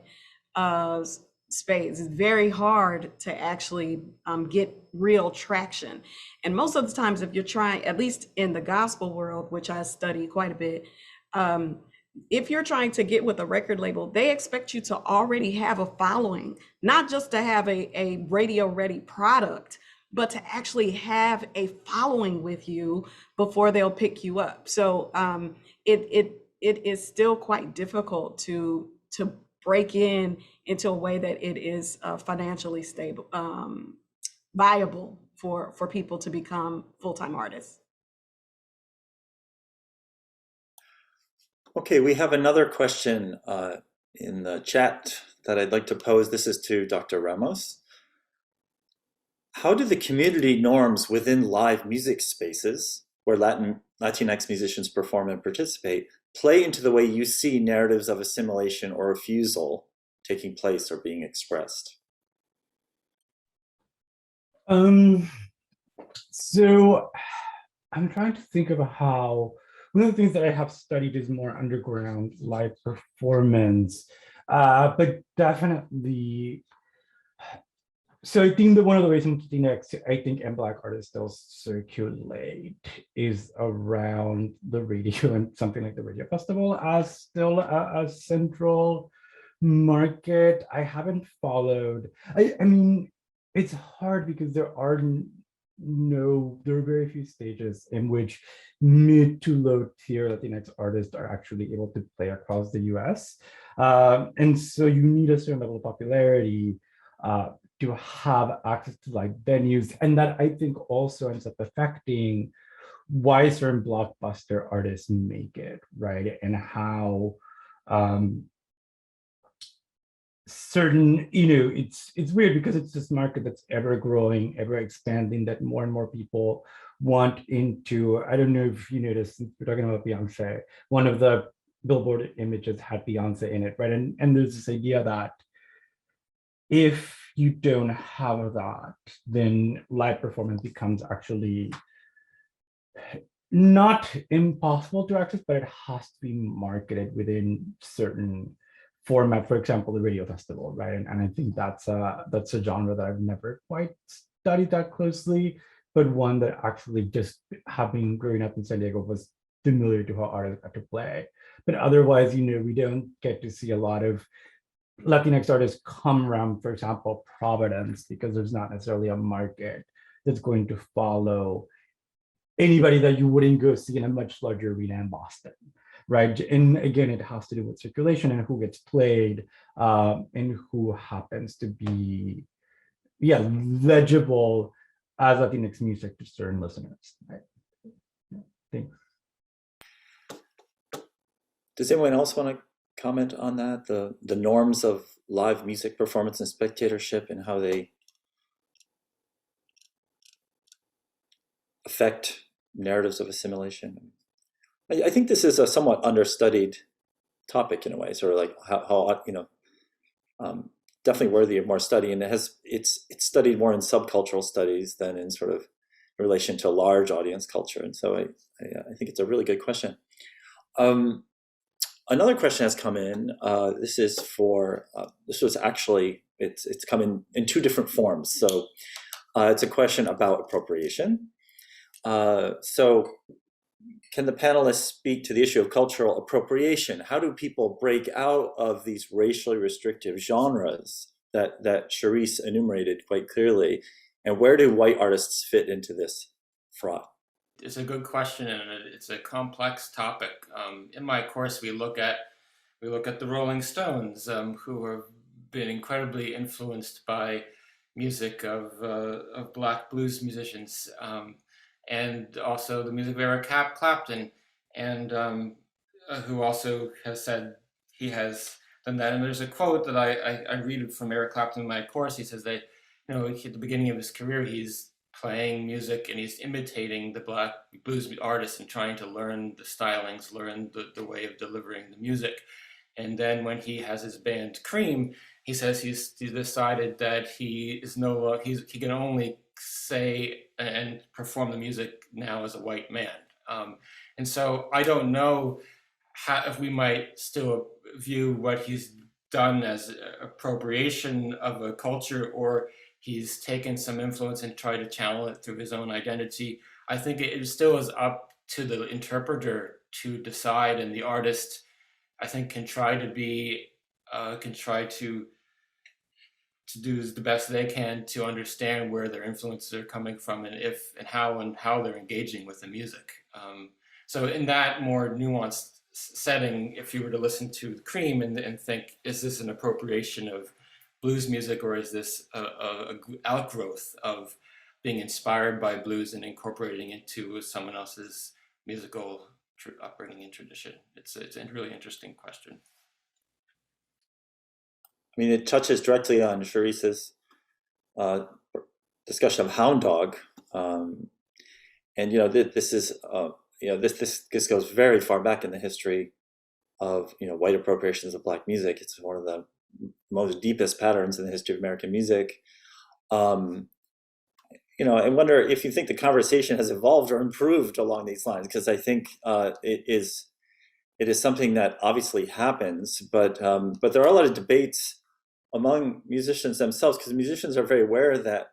space. It's very hard to actually get real traction. And most of the times, if you're trying, at least in the gospel world, which I study quite a bit, if you're trying to get with a record label, they expect you to already have a following, not just to have a radio ready product, but to actually have a following with you before they'll pick you up. So it is still quite difficult to break into a way that it is financially stable, viable for people to become full-time artists. Okay, we have another question in the chat that I'd like to pose. This is to Dr. Ramos. How do the community norms within live music spaces where Latinx musicians perform and participate play into the way you see narratives of assimilation or refusal taking place or being expressed? So I'm trying to think of how, one of the things that I have studied is more underground live performance, but definitely. So I think that one of the ways in which I think and Black artists still circulate is around the radio, and something like the radio festival as still a central market. I haven't followed. I mean, it's hard because there are very few stages in which mid to low tier Latinx artists are actually able to play across the US. And so you need a certain level of popularity to have access to like venues. And that I think also ends up affecting why certain blockbuster artists make it, right? And how certain, it's weird because it's this market that's ever growing, ever expanding, that more and more people want into. I don't know if you noticed, since we're talking about Beyonce, one of the Billboard images had Beyonce in it, right? And there's this idea that if you don't have that, then live performance becomes actually not impossible to access, but it has to be marketed within certain format. For example, the radio festival, right? And I think that's a genre that I've never quite studied that closely, but one that actually, just having growing up in San Diego, was familiar to how artists got to play. But otherwise, we don't get to see a lot of Latinx artists come around, for example, Providence, because there's not necessarily a market that's going to follow anybody that you wouldn't go see in a much larger arena in Boston, right? And again, it has to do with circulation and who gets played, and who happens to be, legible as Latinx music to certain listeners, right? Thanks. Does anyone else want to comment on that? The norms of live music performance and spectatorship, and how they affect narratives of assimilation? I think this is a somewhat understudied topic in a way, sort of like how you know, definitely worthy of more study, and it's studied more in subcultural studies than in sort of relation to large audience culture, and so I think it's a really good question. Another question has come in. This is for this was actually it's come in two different forms. So it's a question about appropriation. So can the panelists speak to the issue of cultural appropriation? How do people break out of these racially restrictive genres that Charisse enumerated quite clearly? And where do white artists fit into this fraught? It's a good question, and it's a complex topic. In my course, we look at the Rolling Stones, who have been incredibly influenced by music of Black blues musicians, and also the music of Eric Clapton, and who also has said he has done that. And there's a quote that I read from Eric Clapton in my course. He says that, you know, at the beginning of his career, he's playing music and he's imitating the Black blues artists and trying to learn the stylings, learn the way of delivering the music. And then when he has his band Cream, he says he's decided that he is no longer, he can only say and perform the music now as a white man. And so I don't know if we might still view what he's done as appropriation of a culture, or he's taken some influence and tried to channel it through his own identity. I think it still is up to the interpreter to decide, and the artist, I think, can try to do the best they can to understand where their influences are coming from, and how they're engaging with the music. So in that more nuanced setting, if you were to listen to Cream and think, is this an appropriation of blues music, or is this a outgrowth of being inspired by blues and incorporating into someone else's musical upbringing and tradition? It's a really interesting question. I mean, it touches directly on Charisse's discussion of Hound Dog, and you know, this is you know, this goes very far back in the history of, you know, white appropriations of Black music. It's one of the most deepest patterns in the history of American music. You know, I wonder if you think the conversation has evolved or improved along these lines, because I think it is something that obviously happens, but there are a lot of debates among musicians themselves, because musicians are very aware that,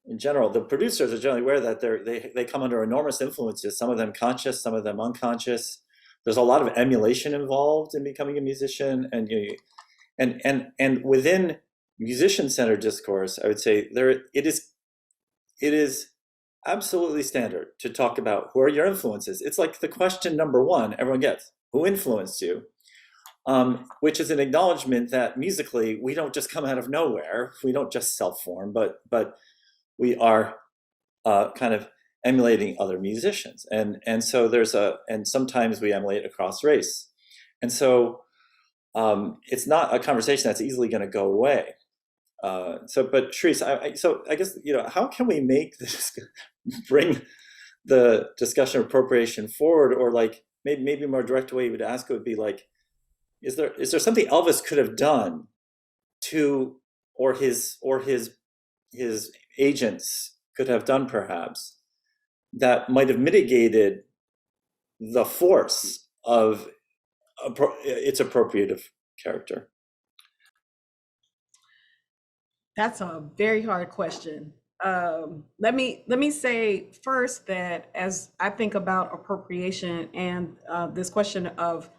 in general, the producers are generally aware that they come under enormous influences, some of them conscious, some of them unconscious. There's a lot of emulation involved in becoming a musician, and you know, and within musician-centered discourse, I would say it is absolutely standard to talk about who are your influences. It's like the question number one everyone gets: who influenced you? Which is an acknowledgement that musically we don't just come out of nowhere. We don't just self-form, but we are kind of emulating other musicians, and so and sometimes we emulate across race, and so it's not a conversation that's easily going to go away. But Charisse, so I guess, you know, how can we make this bring the discussion of appropriation forward, or like maybe a more direct way to ask it would be like, is there something Elvis could have done to, or his agents could have done perhaps, that might have mitigated the force of its appropriative character? That's a very hard question. Let me say first that as I think about appropriation and this question of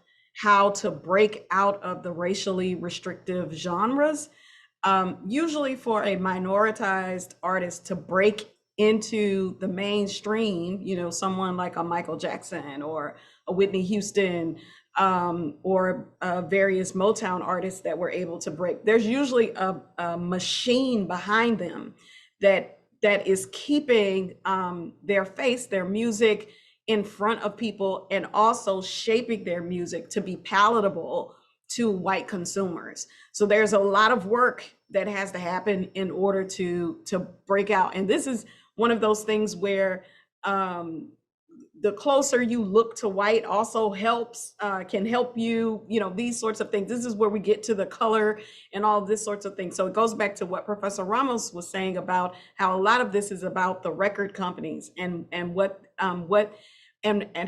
how to break out of the racially restrictive genres, usually for a minoritized artist to break into the mainstream, you know, someone like a Michael Jackson or a Whitney Houston, or various Motown artists that were able to break, there's usually a machine behind them that is keeping their face, their music in front of people, and also shaping their music to be palatable to white consumers. So there's a lot of work that has to happen in order to break out. And this is one of those things where the closer you look to white also helps, can help you, these sorts of things. This is where we get to the color and all this sorts of things. So it goes back to what Professor Ramos was saying about how a lot of this is about the record companies and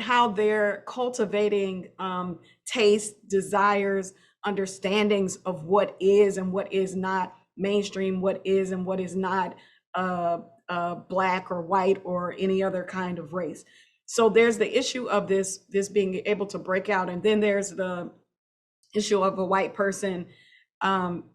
how they're cultivating taste, desires, understandings of what is and what is not mainstream, what is and what is not black or white or any other kind of race. So there's the issue of this being able to break out, and then there's the issue of a white person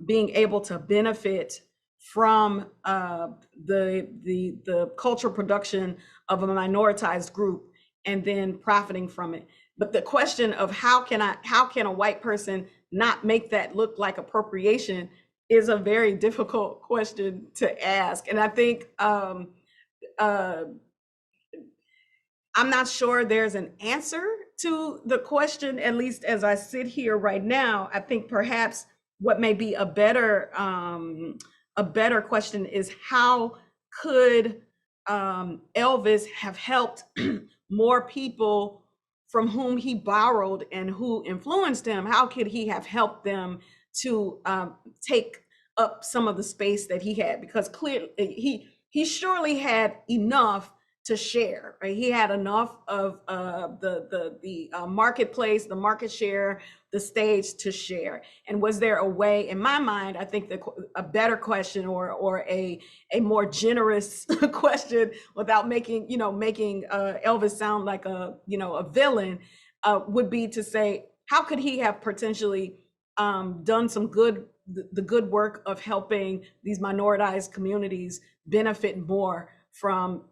being able to benefit from the cultural production of a minoritized group and then profiting from it. But the question of how can a white person not make that look like appropriation is a very difficult question to ask. And I think I'm not sure there's an answer to the question, at least as I sit here right now. I think perhaps what may be a better question is how could Elvis have helped more people from whom he borrowed and who influenced him? How could he have helped them to take up some of the space that he had? Because clearly he surely had enough to share, right? He had enough of the marketplace, the market share, the stage to share. And was there a way, in my mind, I think a better question or a more generous question, without making Elvis sound like a villain, would be to say, how could he have potentially done the good work of helping these minoritized communities benefit more from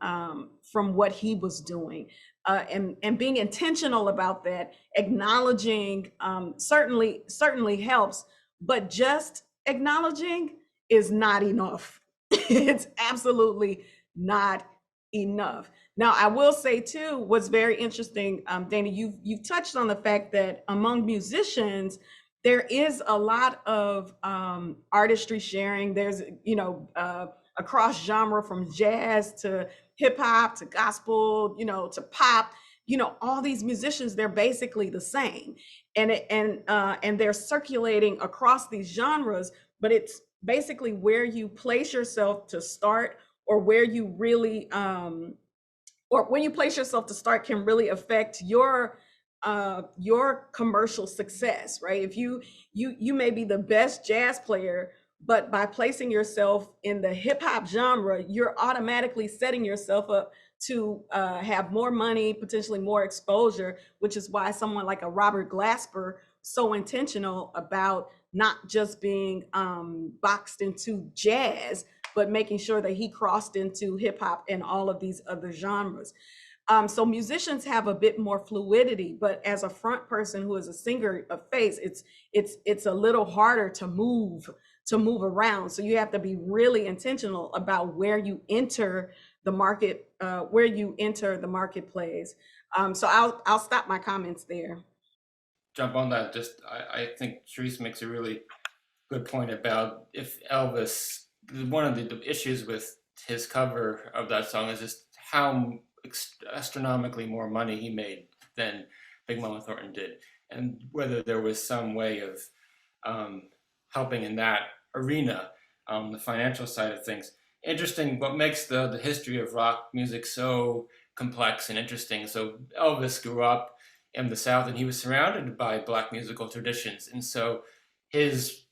what he was doing, and being intentional about that. Acknowledging certainly helps, but just acknowledging is not enough. It's absolutely not enough. Now, I will say too, what's very interesting, Dana, you've touched on the fact that among musicians, there is a lot of artistry sharing. There's across genre, from jazz to hip hop to gospel, to pop, all these musicians, they're basically the same, and they're circulating across these genres. But it's basically where you place yourself to start, or where you really, or when you place yourself to start, can really affect your commercial success, right? If you may be the best jazz player, but by placing yourself in the hip hop genre, you're automatically setting yourself up to have more money, potentially more exposure, which is why someone like a Robert Glasper so intentional about not just being boxed into jazz, but making sure that he crossed into hip hop and all of these other genres. So musicians have a bit more fluidity, but as a front person who is a singer of face, it's a little harder to move around. So you have to be really intentional about where you enter the market, where you enter the marketplace. So I'll stop my comments there. Jump on that. I think Charisse makes a really good point about if Elvis, one of the issues with his cover of that song is just how astronomically more money he made than Big Mama Thornton did, and whether there was some way of helping in that arena, the financial side of things. Interesting, what makes the history of rock music so complex and interesting. So Elvis grew up in the South, and he was surrounded by Black musical traditions, and so his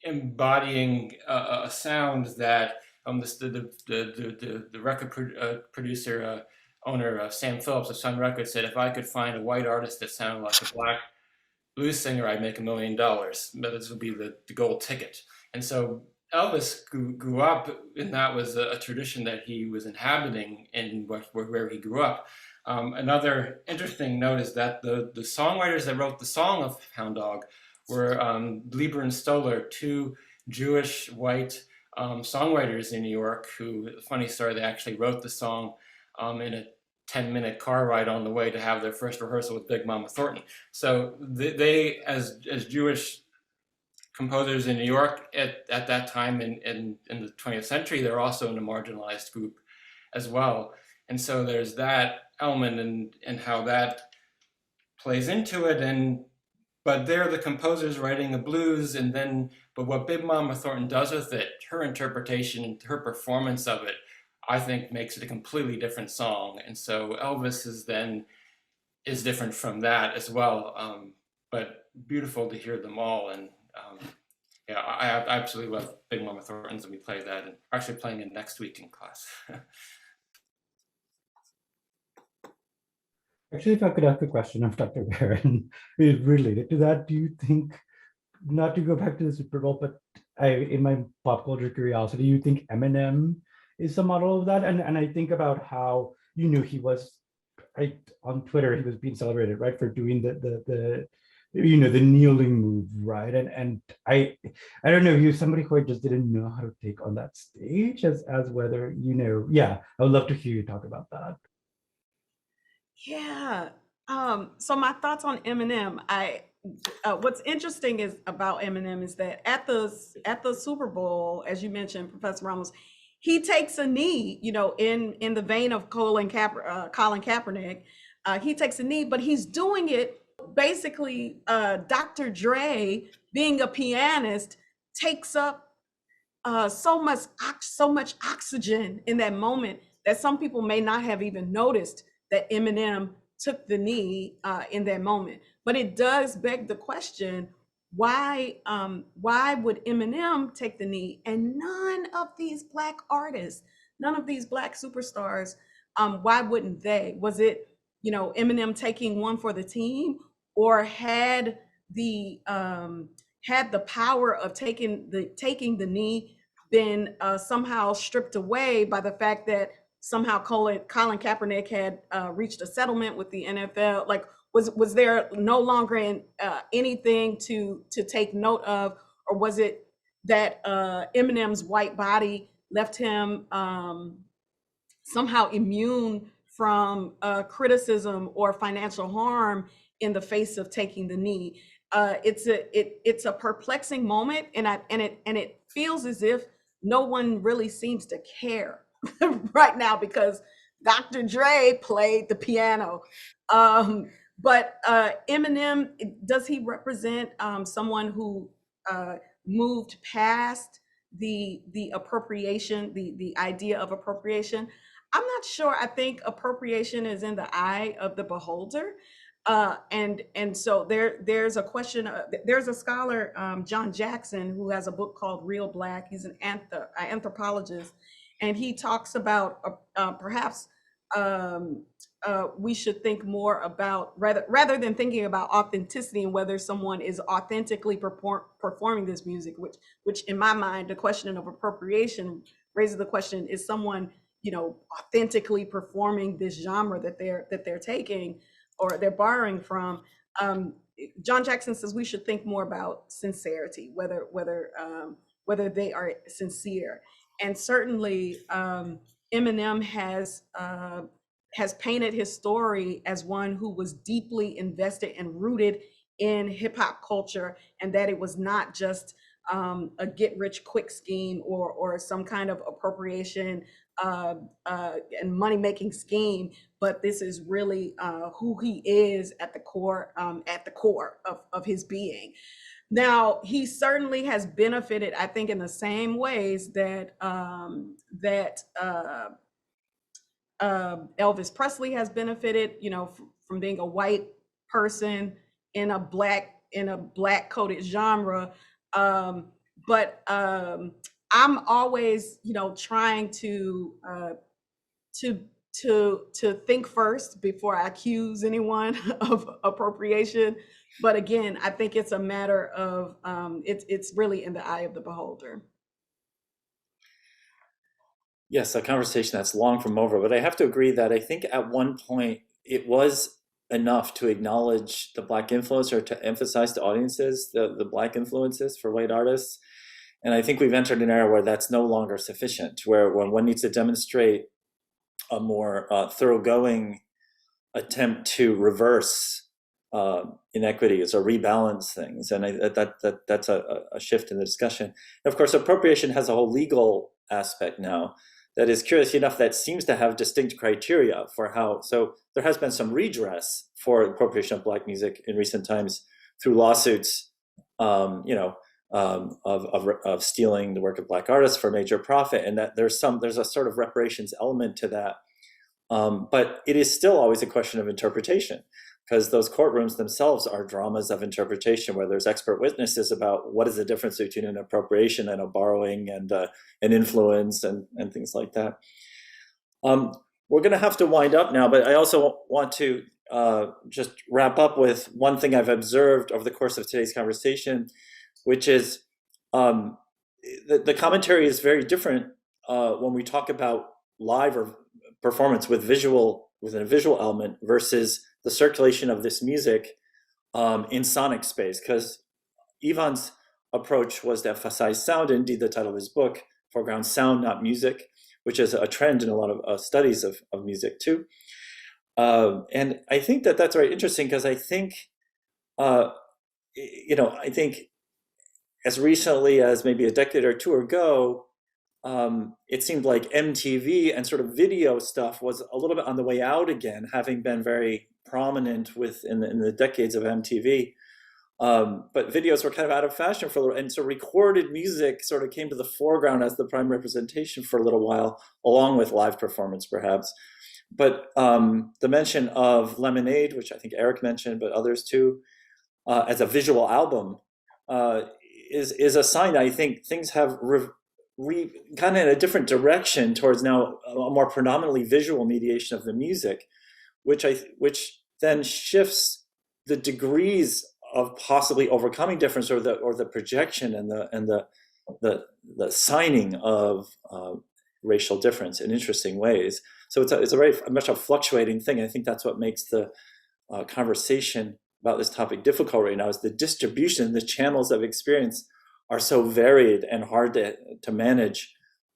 embodying a sound that the record producer owner Sam Phillips of Sun Records said, if I could find a white artist that sounded like a Black blues singer, I'd make $1 million. But this would be the gold ticket. And so Elvis grew up, and that was a tradition that he was inhabiting in where he grew up. Another interesting note is that the songwriters that wrote the song of Hound Dog were Lieber and Stoller, two Jewish white songwriters in New York, who, funny story, they actually wrote the song in a 10-minute car ride on the way to have their first rehearsal with Big Mama Thornton. So they as Jewish composers in New York at that time in the 20th century, they're also in a marginalized group as well. And so there's that element and how that plays into it. But there the composer's writing a blues, but what Big Mama Thornton does with it, her interpretation, her performance of it, I think makes it a completely different song. And so Elvis is different from that as well. But beautiful to hear them all. And yeah, I absolutely love Big Mama Thornton's, and we play that, and actually playing it next week in class. Actually, if I could ask a question of Dr. Barron, related to that, do you think, not to go back to the Super Bowl, but in my pop culture curiosity, you think Eminem is a model of that? And I think about how, he was, right, on Twitter, he was being celebrated, right, for doing the the kneeling move, right? And I don't know, you're somebody who I just didn't know how to take on that stage, as whether, yeah, I would love to hear you talk about that. Yeah. So my thoughts on Eminem, what's interesting is about Eminem is that at the Super Bowl, as you mentioned, Professor Ramos, he takes a knee, in the vein of Colin Kaepernick. He takes a knee, but he's doing it basically. Dr. Dre, being a pianist, takes up so much oxygen in that moment that some people may not have even noticed that Eminem took the knee in that moment. But it does beg the question, why would Eminem take the knee and none of these Black artists, none of these Black superstars, why wouldn't they? Was it, Eminem taking one for the team, or had the power of taking the knee been somehow stripped away by the fact that somehow Colin Kaepernick had reached a settlement with the NFL? Like, was there no longer anything to take note of, or was it that Eminem's white body left him somehow immune from criticism or financial harm in the face of taking the knee? It's a perplexing moment, and it feels as if no one really seems to care right now, because Dr. Dre played the piano. But Eminem, does he represent someone who moved past the appropriation, the idea of appropriation? I'm not sure. I think appropriation is in the eye of the beholder. And so there's a question. There's a scholar, John Jackson, who has a book called Real Black. He's an anthropologist, and he talks about perhaps we should think more about, rather than thinking about authenticity and whether someone is authentically performing this music, which in my mind, the question of appropriation raises the question: is someone, authentically performing this genre that they're taking or they're borrowing from? John Jackson says we should think more about sincerity, whether they are sincere. And certainly Eminem has painted his story as one who was deeply invested and rooted in hip hop culture, and that it was not just a get rich quick scheme or some kind of appropriation and money making scheme, but this is really who he is at the core of his being. Now, he certainly has benefited, I think, in the same ways that Elvis Presley has benefited, from being a white person in a black coded genre. But I'm always, trying to think first before I accuse anyone of appropriation. But again, I think it's a matter of it's really in the eye of the beholder. Yes, a conversation that's long from over, but I have to agree that I think at one point it was enough to acknowledge the Black influence, or to emphasize to audiences the Black influences for white artists. And I think we've entered an era where that's no longer sufficient, when one needs to demonstrate a more thoroughgoing attempt to reverse inequities or rebalance things. And that's a shift in the discussion. And of course, appropriation has a whole legal aspect now. that is curious enough that seems to have distinct criteria for how. So there has been some redress for appropriation of Black music in recent times through lawsuits, of stealing the work of Black artists for major profit, and that there's a sort of reparations element to that. But it is still always a question of interpretation, because those courtrooms themselves are dramas of interpretation where there's expert witnesses about what is the difference between an appropriation and a borrowing and an influence and things like that. We're going to have to wind up now, but I also want to just wrap up with one thing I've observed over the course of today's conversation, which is the commentary is very different when we talk about live or performance with a visual element versus the circulation of this music in sonic space, because Ivan's approach was to emphasize sound. Indeed, the title of his book, Foreground Sound, Not Music, which is a trend in a lot of studies of music too. And I think that that's very interesting, because I think, I think as recently as maybe a decade or two ago, it seemed like MTV and sort of video stuff was a little bit on the way out again, having been very prominent in the decades of MTV. But videos were kind of out of fashion for a little, and so recorded music sort of came to the foreground as the prime representation for a little while, along with live performance perhaps. But the mention of Lemonade, which I think Eric mentioned, but others too, as a visual album, is a sign that I think things have kind of in a different direction towards now a more predominantly visual mediation of the music, which then shifts the degrees of possibly overcoming difference, or the projection and the signing of racial difference in interesting ways. So it's a very much a fluctuating thing. I think that's what makes the conversation about this topic difficult right now, is the distribution, the channels of experience are so varied and hard to manage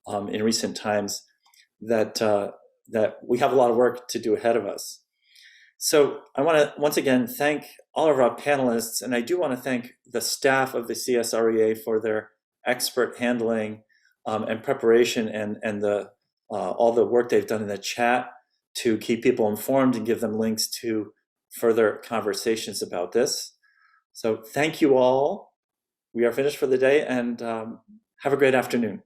in recent times that we have a lot of work to do ahead of us. So I want to once again thank all of our panelists, and I do want to thank the staff of the CSREA for their expert handling and preparation and all the work they've done in the chat to keep people informed and give them links to further conversations about this. So thank you all. We are finished for the day, and have a great afternoon.